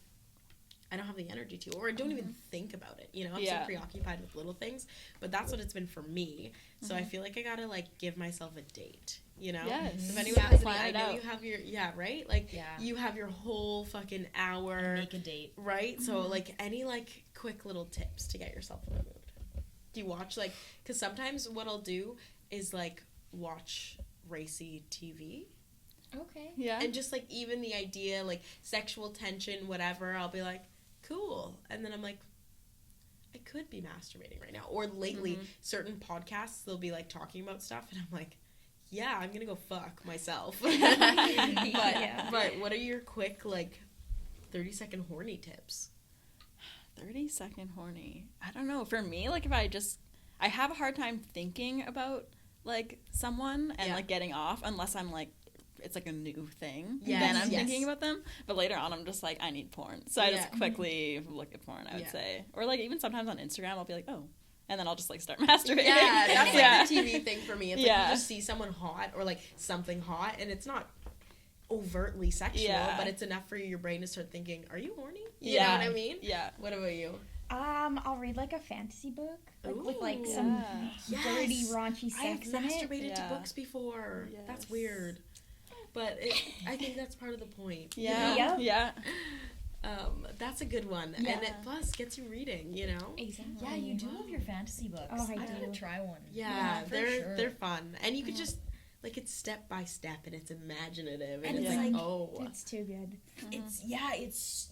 I don't have the energy to, or I don't even think about it, you know? I'm so preoccupied with little things, but that's what it's been for me. So I feel like I gotta, like, give myself a date, you know? Yes. If anyone has any, I know you have your, right? Like, you have your whole fucking hour. And make a date. Right? So, like, any, like, quick little tips to get yourself in the mood? Do you watch, like, because sometimes what I'll do is, like, watch racy TV. Okay. Yeah. And just, like, even the idea, like, sexual tension, whatever, I'll be like, cool. And then I'm like, I could be masturbating right now. Or lately, certain podcasts, they'll be, like, talking about stuff, and I'm like, yeah, I'm gonna go fuck myself. But what are your quick, like, 30-second horny tips? 30-second horny. I don't know. For me, like, if I have a hard time thinking about, like, someone and, like, getting off unless I'm, like, it's like a new thing. Then I'm thinking about them. But later on, I'm just like, I need porn. So I just quickly look at porn, I would say. Or, like, even sometimes on Instagram, I'll be like, oh. And then I'll just, like, start masturbating. Yeah, that's, like, the TV thing for me. It's like you just see someone hot or, like, something hot, and it's not overtly sexual, but it's enough for your brain to start thinking, are you horny? You know what I mean? Yeah. What about you? I'll read, like, a fantasy book, like, with, like, some dirty, raunchy sex in it. I have masturbated to books before. Yes. That's weird. But I think that's part of the point. Yeah. Yeah. That's a good one. And it plus gets you reading, you know? Exactly. Yeah, you do love your fantasy books. Oh, I gotta try one. Yeah, they're fun. And you could just, like, it's step by step and it's imaginative. And it's like, it's too good.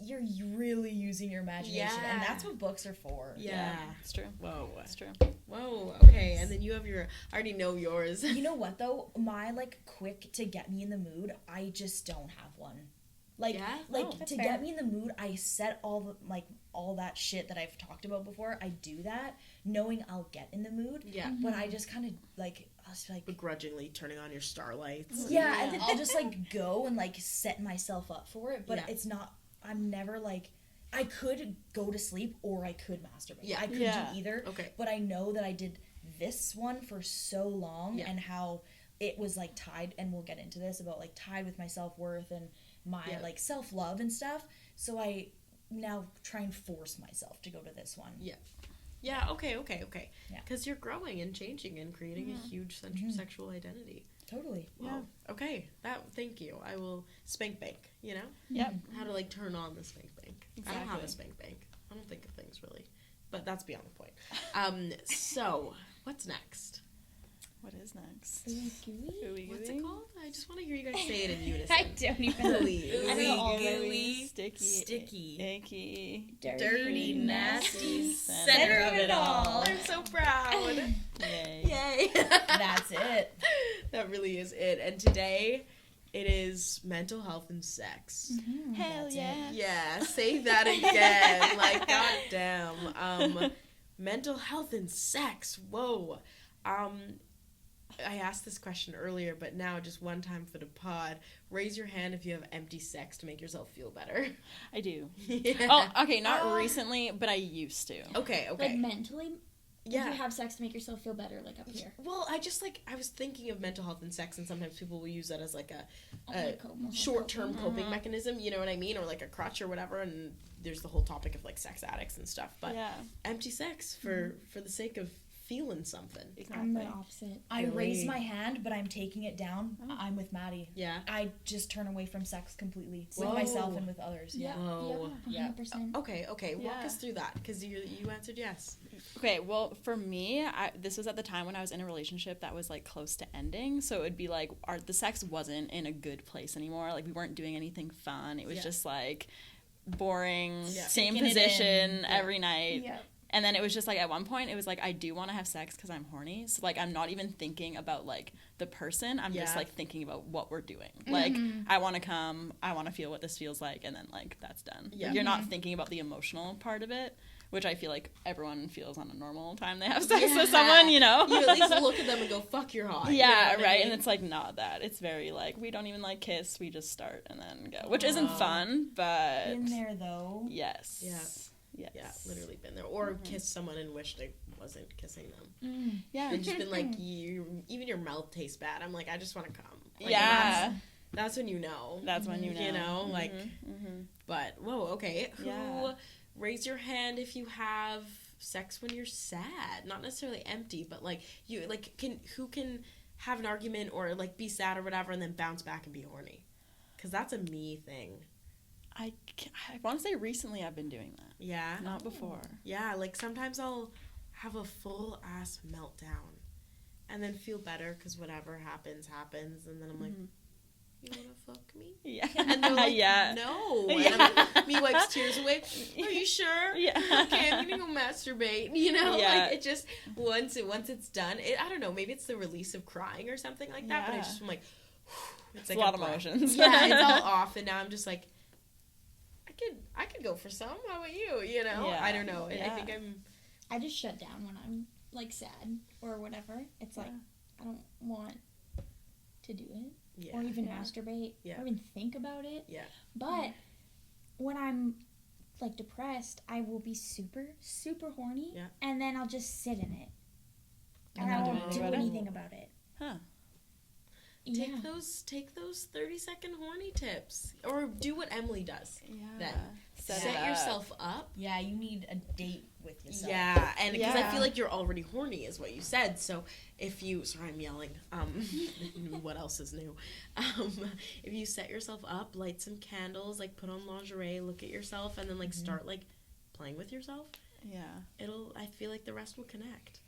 You're really using your imagination. And that's what books are for. Yeah. It's true. Whoa. It's true. Whoa, okay. And then you have I already know yours. You know what, though? My, like, quick to get me in the mood, I just don't have one. Like, to get me in the mood, I set all that shit that I've talked about before. I do that, knowing I'll get in the mood. Yeah. But I just kind of, like, I was like... begrudgingly turning on your starlights. Yeah, and then I'll just, like, go and, like, set myself up for it. But it's not... I'm never, like... I could go to sleep or I could masturbate. Yeah. I could do either. Okay. But I know that I did this one for so long and how it was, like, tied, and we'll get into this, about, like, tied with my self-worth and my, like, self-love and stuff. So I now try and force myself to go to this one. Yeah. Yeah, okay. Yeah. Because you're growing and changing and creating a huge sexual identity. Totally. Wow. Yeah. Okay. Thank you. I will spank bank, you know? Yep. How to, like, turn on the spank bank. Exactly. I don't have a spank bank. I don't think of things, really. But that's beyond the point. So, what's next? What is next? Ooey What's it called? I just want to hear you guys say it in unison. I don't even know. Ooey, sticky, icky, dirty, nasty, center of it all. I'm so proud. Yay. That's it. That really is it. And today, it is mental health and sex. Mm-hmm. Hell yeah. Yeah, say that again. Like, goddamn. Mental health and sex. Whoa. I asked this question earlier, but now just one time for the pod. Raise your hand if you have empty sex to make yourself feel better. I do. Oh, okay, not recently, but I used to. Okay. Like, mentally? Yeah. You have sex to make yourself feel better, like, up here. Well, I was thinking of mental health and sex, and sometimes people will use that as, like, a short-term coping mechanism, you know what I mean? Or, like, a crutch or whatever, and there's the whole topic of, like, sex addicts and stuff. But empty sex for the sake of feeling something. Exactly. I'm the opposite. I Really? raise my hand, but I'm taking it down. Oh. I'm with Maddie. Yeah. I just turn away from sex completely with Whoa. myself and with others. Yeah. Whoa. Yeah. 100%. Okay, walk Yeah. us through that, because you answered yes. Okay, well, for me, this was at the time when I was in a relationship that was, like, close to ending, so it would be, like, the sex wasn't in a good place anymore. Like, we weren't doing anything fun. It was just, like, boring, same Taking it position in. every night. Yeah. And then it was just, like, at one point, it was, like, I do want to have sex because I'm horny. So, like, I'm not even thinking about, like, the person. I'm just, like, thinking about what we're doing. Like, I want to come. I want to feel what this feels like. And then, like, that's done. Yeah. You're not thinking about the emotional part of it, which I feel like everyone feels on a normal time they have sex with someone, you know? You at least look at them and go, fuck, you're hot. Yeah, You know what I right. mean? And it's, like, not that. It's very, like, we don't even, like, kiss. We just start and then go. Which isn't fun, but... In there though. Yes. Yeah. Yes. Yeah, literally been there. Or kiss someone and wished I wasn't kissing them. Yeah. And just been like, even your mouth tastes bad. I'm like, I just want to come. Like, Yeah. That's when you know. That's when you know. You know, like, Mhm. but, whoa, okay. Who, Yeah. raise your hand if you have sex when you're sad. Not necessarily empty, but, like, you, like, who can have an argument or, like, be sad or whatever and then bounce back and be horny? Because that's a me thing. I want to say recently I've been doing that. Yeah. Not before. Yeah, like, sometimes I'll have a full-ass meltdown and then feel better because whatever happens, and then I'm like, you want to fuck me? Yeah. And they're like, yeah. no. Yeah. And I'm like, me wipes tears away. Are you sure? Yeah. Okay, I'm gonna go masturbate. You know, Yeah. like, it just once it's done. I don't know. Maybe it's the release of crying or something like that. But I Yeah. just am like, It's like a lot of breath. emotions. Yeah, it's all off, and now I'm just like, I could go for some. How about you? You know, Yeah. I don't know. Yeah. I think I'm. I just shut down when I'm, like, sad or whatever. It's like, I don't want to do it. Yeah. Or even Yeah. masturbate. Yeah. Or even think about it. Yeah. But when I'm, like, depressed, I will be super, super horny. Yeah. And then I'll just sit in it. And And I not do won't anything do about it? anything about it. Huh. Yeah. Take those 30-second horny tips, or do what Emily does. Yeah. Then Set set it up. yourself up. Yeah, you need a date with yourself. Yeah, and because I Yeah. feel like you're already horny, is what you said. So if you, sorry, I'm yelling. What else is new? If you set yourself up, light some candles, like put on lingerie, look at yourself, and then like start like playing with yourself. Yeah. I feel like the rest will connect.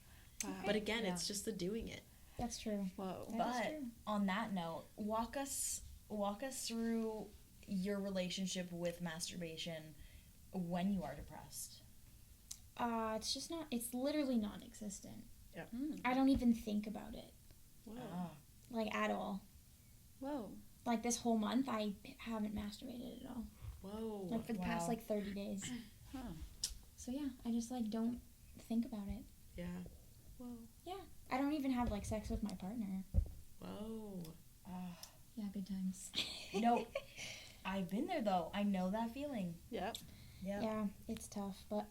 Wow. But again, Yeah. it's just the doing it. That's true. Whoa. That is But true. on that note, walk us through your relationship with masturbation when you are depressed. It's just not, it's literally non-existent. Mm. I don't even think about it, Whoa. like, at all. Whoa. Like, this whole month, I haven't masturbated at all. Whoa. Like, for the past, Wow. like, 30 days. Huh. So, yeah, I just, like, don't think about it. Yeah. Whoa. I don't even have, like, sex with my partner. Whoa. Yeah, good times. No, I've been there though. I know that feeling. Yep. Yeah. Yeah, it's tough, but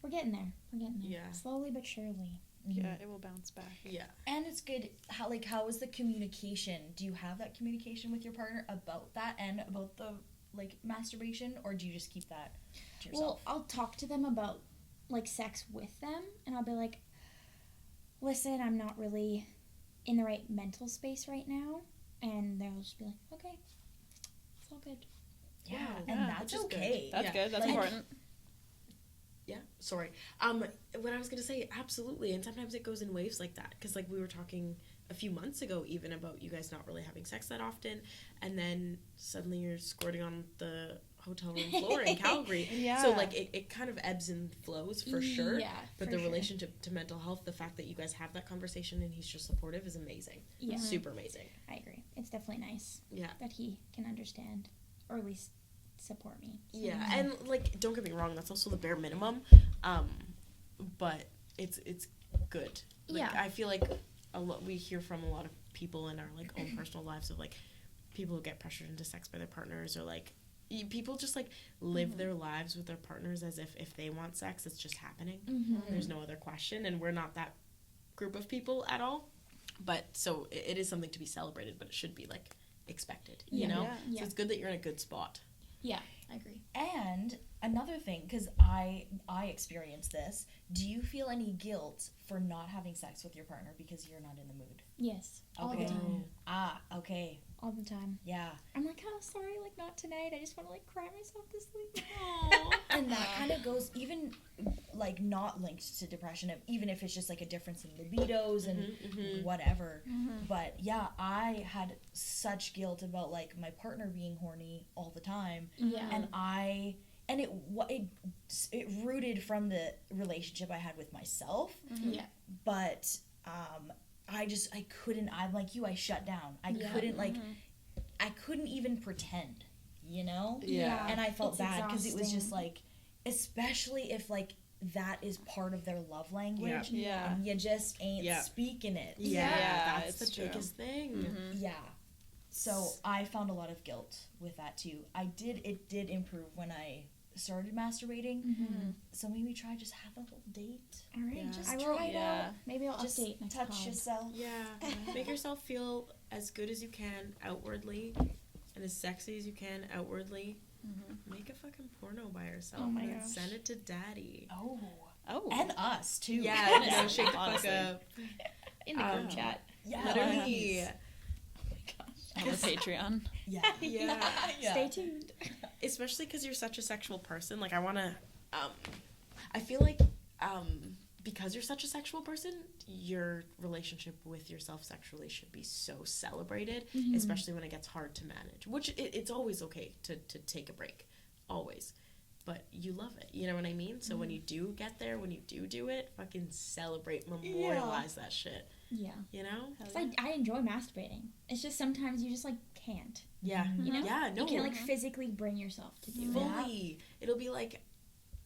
we're getting there. We're getting there. Yeah. Slowly but surely. Yeah, it will bounce back. Yeah. And it's good. How is the communication? Do you have that communication with your partner about that and about the like masturbation, or do you just keep that to yourself? Well, I'll talk to them about, like, sex with them, and I'll be like, listen, I'm not really in the right mental space right now. And they'll just be like, okay, it's all good. yeah, Wow. and Yeah, that's which is good. okay. That's Yeah. good. That's Like- important. Yeah, sorry. What I was gonna say, absolutely, and sometimes it goes in waves like that, because like we were talking a few months ago even about you guys not really having sex that often, and then suddenly you're squirting on the hotel room floor in Calgary. Yeah. So like it kind of ebbs and flows for sure. Yeah, But for the sure. relationship to mental health, the fact that you guys have that conversation and he's just supportive is amazing. Yeah. Super amazing. I agree. It's definitely nice Yeah. that he can understand, or at least support me. So, Yeah, and like don't get me wrong, that's also the bare minimum. But it's good. Like, Yeah. I feel like we hear from a lot of people in our like own personal lives of like people who get pressured into sex by their partners, or like people just like live their lives with their partners as if they want sex, it's just happening. There's no other question, and we're not that group of people at all. But so it is something to be celebrated, but it should be like expected, you Yeah. know? Yeah. Yeah. So it's good that you're in a good spot. Yeah, I agree. And another thing, because I experienced this, do you feel any guilt for not having sex with your partner because you're not in the mood? Yes. All Okay. the time. Okay. All the time. Yeah. I'm like, oh, sorry, like, not tonight. I just want to, like, cry myself to sleep. And that kind of goes, even, like, not linked to depression, even if it's just, like, a difference in libidos and whatever. But, yeah, I had such guilt about, like, my partner being horny all the time. Yeah. And it rooted from the relationship I had with myself. Yeah. But I couldn't, I'm like you, I shut down. I couldn't even pretend, you know? Yeah. And I felt It's bad because it was exhausting. just like, especially if like that is part of their love language. Yeah. And you just ain't speaking it. Yeah, it's that's the true. biggest thing. Yeah. So I found a lot of guilt with that too. It did improve when I started masturbating. So maybe try just have a little date. All right. Yeah. Just I try will- it out. Maybe I'll Just update next touch pod. yourself. Yeah, make yourself feel as good as you can outwardly and as sexy as you can outwardly. Make a fucking porno by yourself Oh my and gosh. send it to daddy. Oh. Oh. And us too. Yeah, no, shake the fuck Honestly. up. In the group Um, chat. Yeah. Literally. On the Patreon. Yeah. Yeah. Stay tuned. Especially because you're such a sexual person. Like, I want to, I feel like, because you're such a sexual person, your relationship with yourself sexually should be so celebrated, especially when it gets hard to manage, which it's always okay to take a break, always. But you love it, you know what I mean? So when you do get there, when you do it, fucking celebrate, memorialize that shit, Yeah. you know? It's like, I enjoy masturbating. It's just sometimes you just, like, can't. Yeah, You know? yeah, no. You can't, like, physically bring yourself to do it. Fully. It'll be like,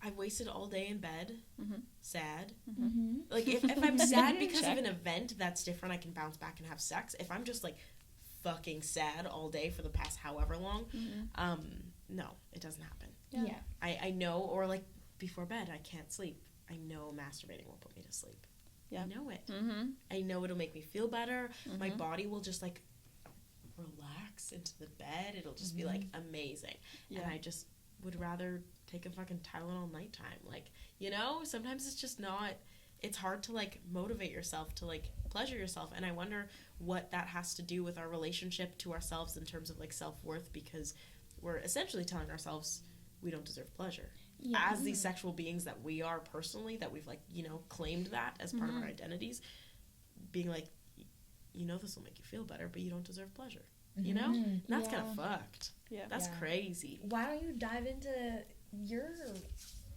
I've wasted all day in bed, sad. Like, if I'm sad because of an event, that's different. I can bounce back and have sex. If I'm just, like, fucking sad all day for the past however long, no, it doesn't happen. Yeah. I know, or, like, before bed, I can't sleep. I know masturbating will put me to sleep. Yeah. I know it. I know it'll make me feel better. My body will just, like, relax into the bed. It'll just be, like, amazing. Yeah. And I just would rather take a fucking Tylenol nighttime. Like, you know, sometimes it's just not, it's hard to, like, motivate yourself to, like, pleasure yourself. And I wonder what that has to do with our relationship to ourselves in terms of, like, self-worth, because we're essentially telling ourselves we don't deserve pleasure. Yeah. As these sexual beings that we are personally, that we've, like, you know, claimed that as part of our identities, being like, you know, this will make you feel better, but you don't deserve pleasure. You know? And that's kind of fucked. Yeah. That's Yeah. crazy. Why don't you dive into your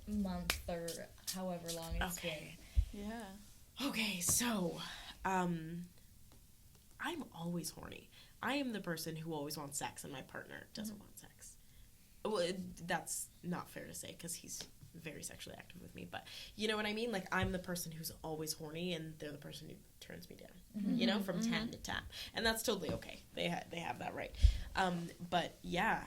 month or however long it's Okay. Yeah. Okay, so, I'm always horny. I am the person who always wants sex, and my partner doesn't want sex. Well, that's not fair to say, because he's very sexually active with me, but you know what I mean? Like, I'm the person who's always horny, and they're the person who turns me down, you know, from time to time. And that's totally okay. They have that right. But yeah,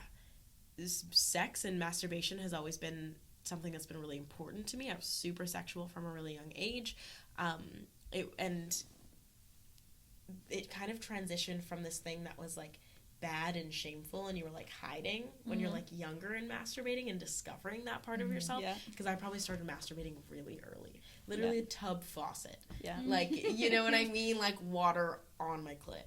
sex and masturbation has always been something that's been really important to me. I was super sexual from a really young age. It kind of transitioned from this thing that was, like, bad and shameful, and you were, like, hiding when you're, like, younger and masturbating and discovering that part of yourself. Yeah. Because I probably started masturbating really early. Literally a tub faucet. Yeah. Like, you know what I mean? Like, water on my clit.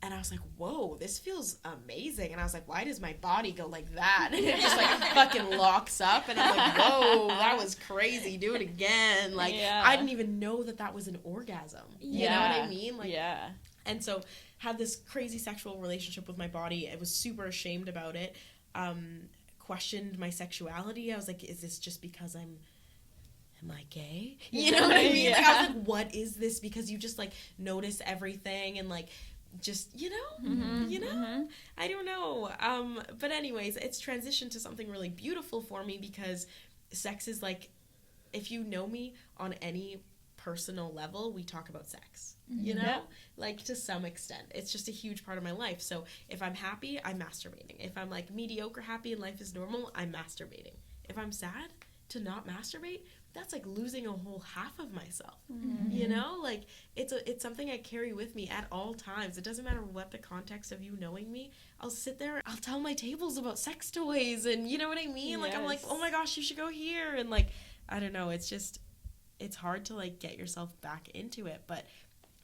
And I was like, whoa, this feels amazing. And I was like, why does my body go like that? And it just, like, fucking locks up. And I'm like, whoa, that was crazy. Do it again. Like, I didn't even know that was an orgasm. You know what I mean? Like, yeah. And so had this crazy sexual relationship with my body. I was super ashamed about it. Questioned my sexuality. I was like, is this just because am I gay? You know what I mean? Like, I was like, what is this? Because you just, like, notice everything and, like, just, you know, I don't know. But anyways, it's transitioned to something really beautiful for me, because sex is, like, if you know me on any personal level, we talk about sex, you know, like, to some extent. It's just a huge part of my life. So if I'm happy, I'm masturbating. If I'm, like, mediocre happy and life is normal, I'm masturbating. If I'm sad, to not masturbate, that's like losing a whole half of myself, you know? know, like it's something I carry with me at all times. It doesn't matter what the context of you knowing me. I'll sit there, I'll tell my tables about sex toys, and you know what I mean? Like I'm like, oh my gosh, you should go here, and like I don't know, it's hard to like get yourself back into it. But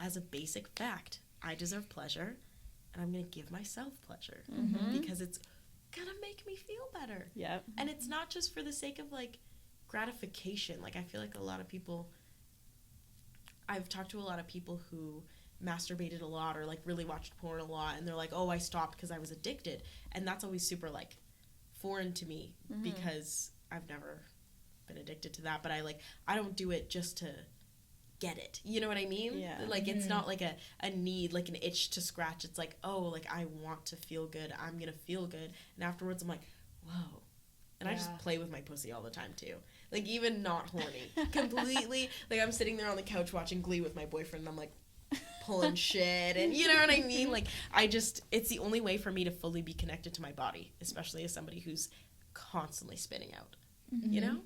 as a basic fact, I deserve pleasure, and I'm gonna give myself pleasure because it's gonna make me feel better. Yeah. And it's not just for the sake of like gratification. Like I feel like I've talked to a lot of people who masturbated a lot or like really watched porn a lot, and they're like, oh, I stopped because I was addicted. And that's always super like foreign to me because I've never been addicted to that. But I don't do it just to get it. You know what I mean? Yeah. Like it's not like a need, like an itch to scratch. It's like, oh, like I want to feel good. I'm gonna feel good. And afterwards I'm like, whoa. And I just play with my pussy all the time too. Like even not horny. Completely. Like I'm sitting there on the couch watching Glee with my boyfriend and I'm like pulling shit, and you know what I mean? Like it's the only way for me to fully be connected to my body, especially as somebody who's constantly spinning out. You know?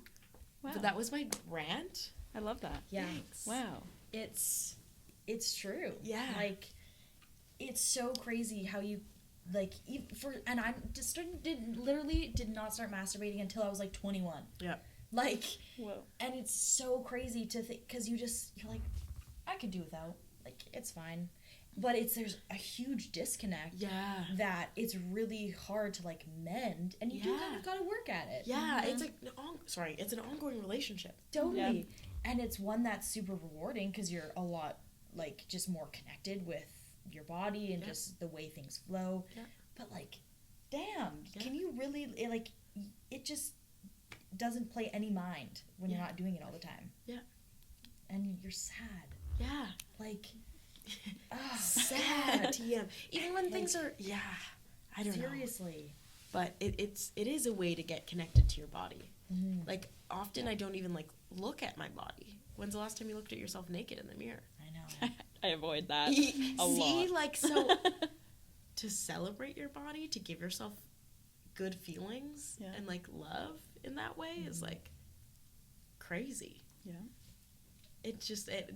Wow. But that was my rant. I love that. Yeah. Thanks. Wow. It's true. Yeah. Like, it's so crazy how you, like, and I just did not start masturbating until I was like 21. Yeah. Like, whoa. And it's so crazy to think, because you're like, I could do without. Like, it's fine. But there's a huge disconnect. Yeah. That it's really hard to, like, mend, and you do kind of gotta work at it. Yeah, it's like, it's an ongoing relationship. Totally. Yeah. And it's one that's super rewarding because you're a lot, like, just more connected with your body and just the way things flow. Yeah. But, like, damn, can you really, it just doesn't play any mind when you're not doing it all the time. Yeah. And you're sad. Yeah. Like, sad. TM. Even when things are, I don't know. Seriously. But it is a way to get connected to your body. Mm-hmm. Like, often I don't even, like, look at my body. When's the last time you looked at yourself naked in the mirror? I know. I avoid that a lot. Like, so, to celebrate your body, to give yourself good feelings and, like, love in that way is, like, crazy. Yeah.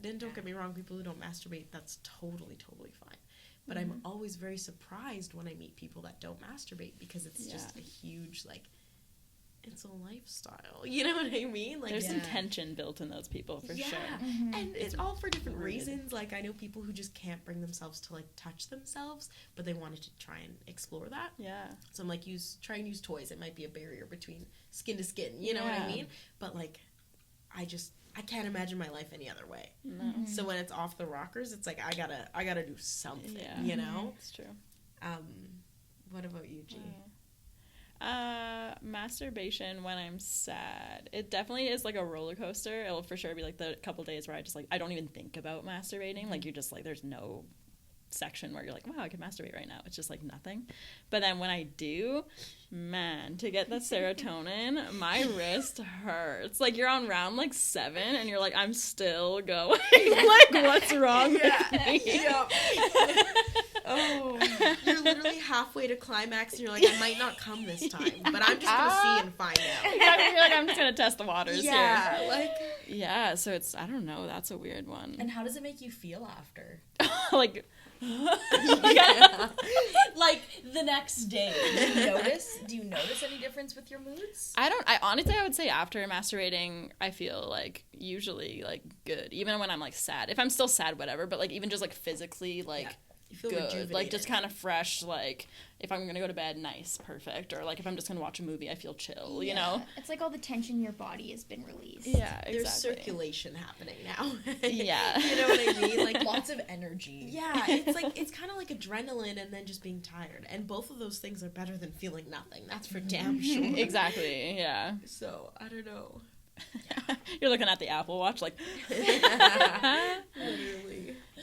Then don't get me wrong, people who don't masturbate, that's totally, totally fine. But I'm always very surprised when I meet people that don't masturbate because it's just a huge, like, it's a lifestyle. You know what I mean? Like, there's some tension built in those people for sure. Mm-hmm. And it's all for different reasons. Like, I know people who just can't bring themselves to, like, touch themselves, but they wanted to try and explore that. Yeah. So I'm like, try and use toys. It might be a barrier between skin to skin. You know what I mean? But, like, I can't imagine my life any other way. No. Mm-hmm. So when it's off the rockers, it's like I gotta do something. Yeah. You know, it's true. What about you, G? Masturbation when I'm sad. It definitely is like a roller coaster. It'll for sure be like the couple days where I don't even think about masturbating. Mm-hmm. Like you're just like there's no section where you're like, wow, I can masturbate right now. It's just like nothing. But then when I do, man, to get the serotonin, my wrist hurts. Like you're on round like 7 and you're like, I'm still going. Like what's wrong with me? Yep. Oh, you're literally halfway to climax and you're like, I might not come this time, but I'm just gonna see and find out. You're like, I'm just gonna test the waters here. Yeah, so it's, I don't know, that's a weird one. And how does it make you feel after? Like like the next day, do you notice any difference with your moods? I honestly would say after masturbating I feel like usually like good, even when I'm like sad. If I'm still sad, whatever, but like even just like physically like you feel good, rejuvenated. like just kind of fresh. Like if I'm gonna go to bed, nice, perfect. Or like if I'm just gonna watch a movie, I feel chill. You know, it's like all the tension in your body has been released. Yeah, exactly. There's circulation happening now. Yeah, you know what I mean? Like lots of energy. Yeah, it's kind of like adrenaline and then just being tired, and both of those things are better than feeling nothing. That's for damn sure. Exactly. Yeah. So I don't know. You're looking at the Apple Watch like. Literally.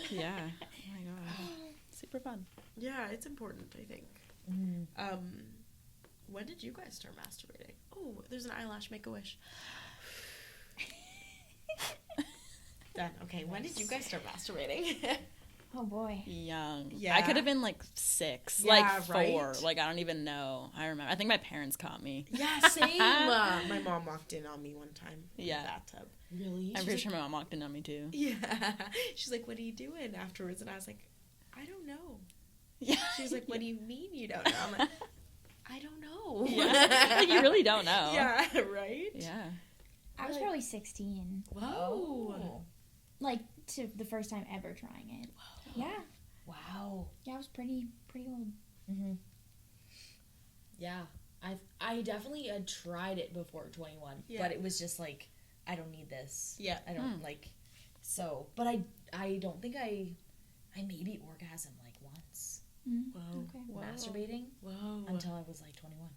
Yeah. Oh my god. Super fun. Yeah, it's important, I think. When did you guys start masturbating? Oh, there's an eyelash Make-A-Wish. Done. Okay, when did you guys start masturbating? Oh boy. Young. Yeah. I could have been like 6, like 4. Right? Like I don't even know. I remember. I think my parents caught me. Yeah, same. My mom walked in on me one time in the bathtub. Really? I'm pretty sure my mom walked in on me too. Yeah. She's like, what are you doing afterwards? And I was like, I don't know. Yeah. She was like, what do you mean you don't know? I'm like, I don't know. Yeah. Like, you really don't know. Yeah, right? Yeah. I was probably 16. Whoa. Like, to the first time ever trying it. Whoa. Yeah. Wow. Yeah, I was pretty old. Mm-hmm. Yeah. I definitely had tried it before 21, but it was just like, I don't need this. Yeah. I don't like, so, but I don't think I maybe orgasmed like once. Whoa. Okay. Whoa. Masturbating Whoa. until I was like 21.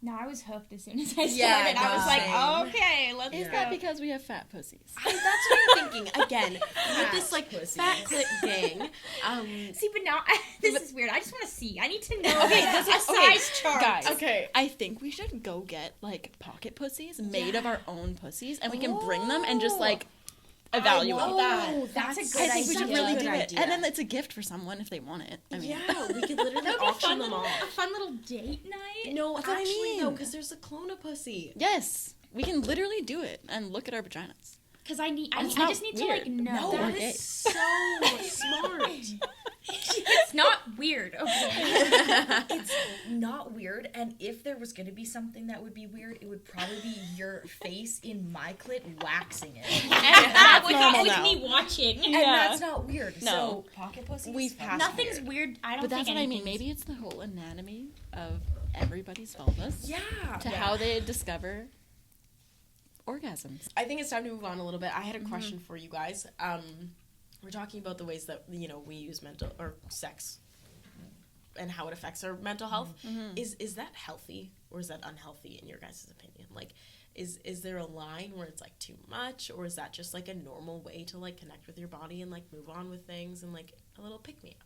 No, I was hooked as soon as I started. Yeah, I was like, same. okay, let's Is go. that because we have fat pussies? That's what I'm thinking. Again, with this like pussies. fat clit gang. See, but now this is weird. I just want to see. I need to know. Okay, a this is size chart. Guys, Okay. I think we should go get like pocket pussies made of our own pussies, and we can bring them and just like evaluate. love that. Oh, that's a I good think we should idea. really Good do it, idea. and then it's a gift for someone if they want it. I mean, Yeah, we could literally That would be a auction fun them little, off. a fun little date night. No, That's what I actually, mean. though, because there's a clone of pussy. yes, we can literally do it and look at our vaginas. Because I It's I not just need weird. to like know. No, That okay. is so smart. It's not weird. Okay. It's not weird, and if there was gonna be something that would be weird, it would probably be your face in my clit waxing it. And that was normal with now. me watching. And Yeah. that's not weird. No. So pocket pussy. We've passed Nothing's weird. I don't But that's think what I mean. anything's- Maybe it's the whole anatomy of everybody's vulvas Yeah. to how they discover orgasms. I think it's time to move on a little bit. I had a question for you guys. We're talking about the ways that, you know, we use mental or sex and how it affects our mental health. Is that healthy or is that unhealthy in your guys' opinion? Like, is there a line where it's like too much, or is that just like a normal way to like connect with your body and like move on with things and like a little pick me up?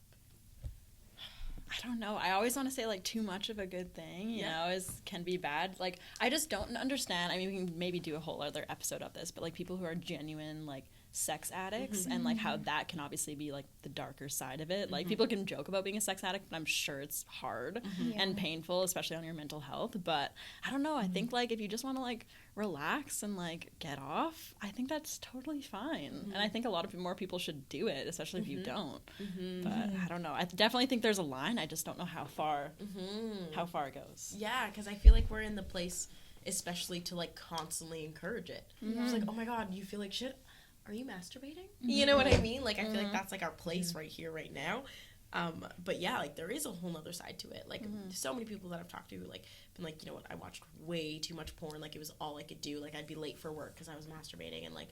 I don't know. I always want to say like too much of a good thing, you know, can be bad. Like, I just don't understand. I mean, we can maybe do a whole other episode of this, but like people who are genuine like sex addicts and like how that can obviously be like the darker side of it. Like people can joke about being a sex addict, but I'm sure it's hard and painful, especially on your mental health. But I don't know. I think like if you just want to like relax and like get off, I think that's totally fine. And I think a lot of more people should do it, especially if you don't. But I don't know. I definitely think there's a line. I just don't know how far it goes. Yeah, because I feel like we're in the place, especially to like constantly encourage it. It's like, oh my god, you feel like shit. Are you masturbating? You know what I mean? Like, I feel like that's like our place right here, right now. But yeah, like there is a whole nother side to it. Like so many people that I've talked to, like, been like, you know what? I watched way too much porn. Like it was all I could do. Like I'd be late for work because I was masturbating, and like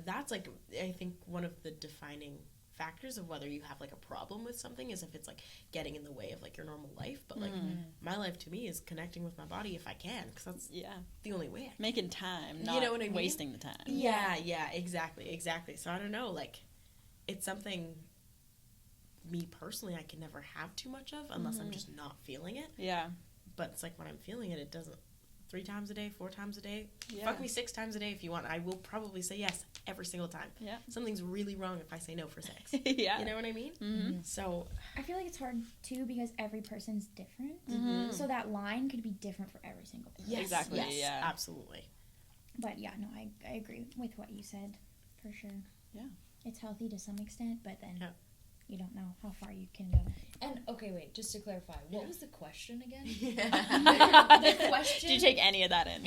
that's like I think one of the defining factors of whether you have like a problem with something is if it's like getting in the way of like your normal life. But like my life to me is connecting with my body if I can, because that's the only way. Making time, not You know what I mean? wasting the time. Yeah, exactly. So I don't know, like it's something me personally I can never have too much of unless I'm just not feeling it. Yeah. But it's like when I'm feeling it, it doesn't. 3 times a day, 4 times a day. Yeah. Fuck me 6 times a day if you want. I will probably say yes every single time. Yeah. Something's really wrong if I say no for sex. Yeah. You know what I mean? So I feel like it's hard too because every person's different. So that line could be different for every single person. yes, Exactly, yes, yeah. absolutely. But yeah, no, I agree with what you said for sure. Yeah. It's healthy to some extent, but then Yeah. you don't know how far you can go. And okay, wait, just to clarify, what was the question again? Yeah. The question. Did you take any of that in?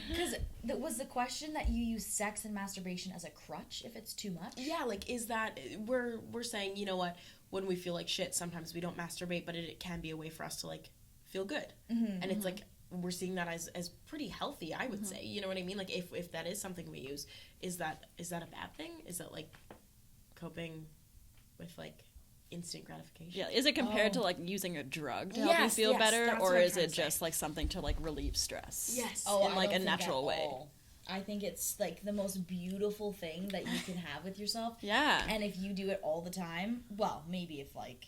Because was the question that you use sex and masturbation as a crutch if it's too much? Yeah, like is that we're saying, you know what, when we feel like shit, sometimes we don't masturbate, but it can be a way for us to like feel good. And it's like we're seeing that as pretty healthy, I would say. You know what I mean? Like if that is something we use, is that a bad thing? Is that like coping with like instant gratification? Yeah, is it compared to like using a drug to help you Yes, feel yes, better, that's or what I'm is trying it to say. just like something to like relieve stress? Yes. Oh, in I like don't a think at natural way. all. I think it's like the most beautiful thing that you can have with yourself. Yeah. And if you do it all the time, well, maybe if like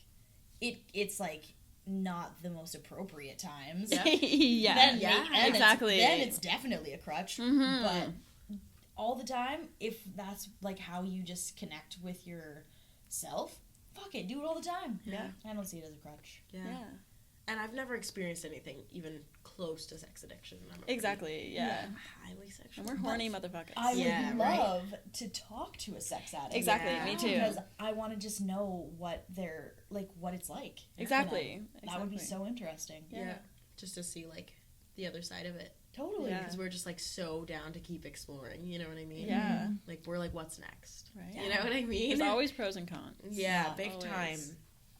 it's like not the most appropriate times. Yeah. Yeah. Then Yeah, exactly. Then it's definitely a crutch. Mhm. But all the time, if that's like how you just connect with yourself, fuck it, do it all the time. Yeah. I don't see it as a crutch. Yeah. Yeah. And I've never experienced anything even close to sex addiction. I'm a Exactly, yeah. highly sexual. And we're horny motherfuckers. I Yeah, would right. love to talk to a sex addict. Exactly, Yeah. me too. Because I want to just know what they're like, what it's like. Exactly. That would be so interesting. Yeah. Just to see, like, the other side of it. Totally. Yeah. Because we're just, like, so down to keep exploring. You know what I mean? Yeah. Like, we're like, what's next? Right. You know what I mean? There's always pros and cons. Yeah, Yeah, big always. time.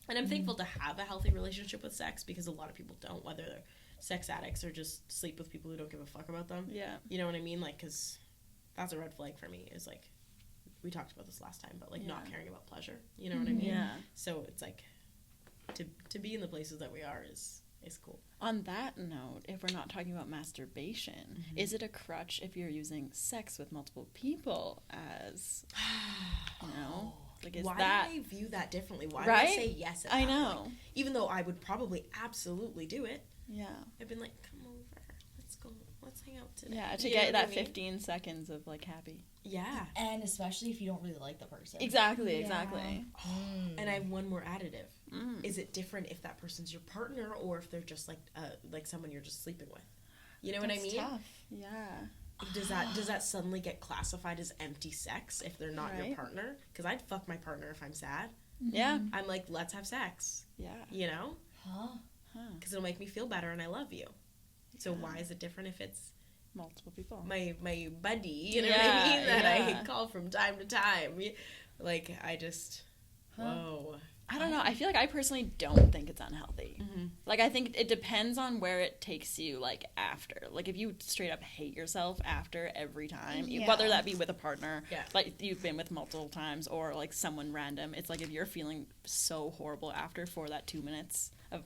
And I'm thankful to have a healthy relationship with sex because a lot of people don't, whether they're sex addicts or just sleep with people who don't give a fuck about them. Yeah. You know what I mean? Like, because that's a red flag for me is, like, we talked about this last time, but, like, not Yeah. caring about pleasure. You know what I mean? Yeah. So it's, like, to be in the places that we are is cool. On that note, if we're not talking about masturbation, is it a crutch if you're using sex with multiple people as, you know, like is Why that... do I view that differently? Why Right? do I say yes at I that know. point? Even though I would probably absolutely do it. Yeah. I've been like, come over. Let's go. Let's hang out today. Yeah, to You know get what I that mean? 15 seconds of, like, happy. Yeah. And especially if you don't really like the person. Exactly, Yeah. exactly. And I have one more additive. Mm. Is it different if that person's your partner or if they're just like someone you're just sleeping with? You know what I That's mean? tough. Yeah. Does that suddenly get classified as empty sex if they're not your Right. partner? Because I'd fuck my partner if I'm sad. Yeah. I'm like, let's have sex. Yeah. You know? Huh? Huh. Because it'll make me feel better and I love you. So why is it different if it's Multiple people. my buddy? You know what I Yeah, mean? That yeah. I call from time to time. Like I just whoa. I don't know. I feel like I personally don't think it's unhealthy. Mm-hmm. Like, I think it depends on where it takes you, like, after. Like, if you straight up hate yourself after every time, Yeah. whether that be with a partner, Yeah. like, you've been with multiple times, or, like, someone random, it's like if you're feeling so horrible after for that 2 minutes of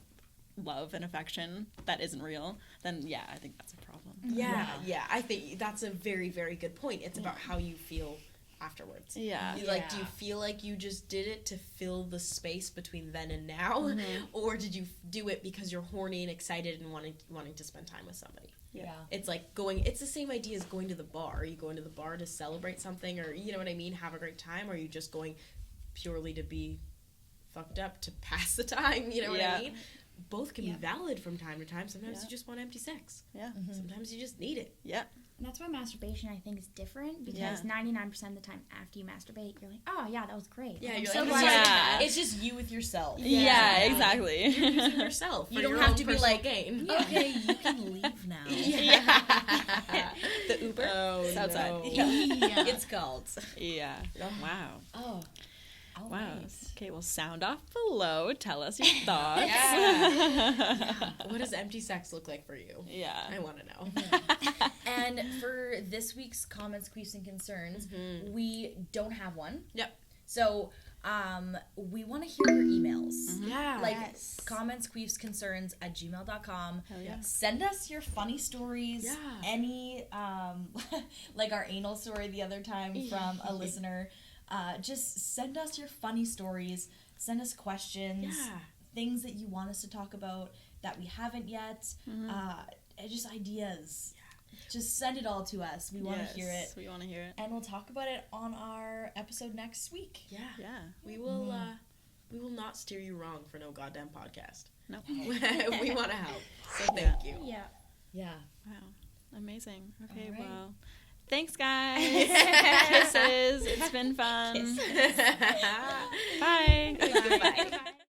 love and affection that isn't real, then, yeah, I think that's a problem. Yeah. I think that's a very, very good point. It's about how you feel afterwards. Yeah. Like, do you feel like you just did it to fill the space between then and now, or did you do it because you're horny and excited and wanting to spend time with somebody? Yeah. It's like it's the same idea as going to the bar. Are you going to the bar to celebrate something, or you know what I mean, have a great time, or are you just going purely to be fucked up to pass the time? You know what I mean? Both can be valid from time to time. Sometimes you just want empty sex. Yeah. Sometimes you just need it. Yeah. And that's why masturbation, I think, is different because Yeah. 99% of the time after you masturbate, you're like, oh, yeah, that was great. Yeah, I'm you're so like, glad I yeah. did that. It's just you with yourself. Yeah, exactly. You're using yourself. You for don't your have own to be personal like, gain. okay, you can leave now. The Uber? Oh, It's outside. no. Yeah. It's called. Yeah. Wow. Oh. Oh, Wow. nice. Okay, well, sound off below. Tell us your thoughts. What does empty sex look like for you? Yeah. I want to know. And for this week's comments, queefs, and concerns, we don't have one. Yep. So, we want to hear your emails. Yeah. Like, Yes. comments, queefs, concerns @gmail.com. Hell yeah. Send us your funny stories. Yeah. Any, like our anal story the other time from a listener. Just send us your funny stories. Send us questions. Yeah. Things that you want us to talk about that we haven't yet. Just ideas. Just send it all to us. We want to hear it. We want to hear it. And we'll talk about it on our episode next week. Yeah. Yeah. We will not steer you wrong for no goddamn podcast. No. We want to help. So thank you. Yeah. Yeah. Wow. Amazing. Okay, All right. well. Thanks, guys. Kisses. It's been fun. Bye. Bye.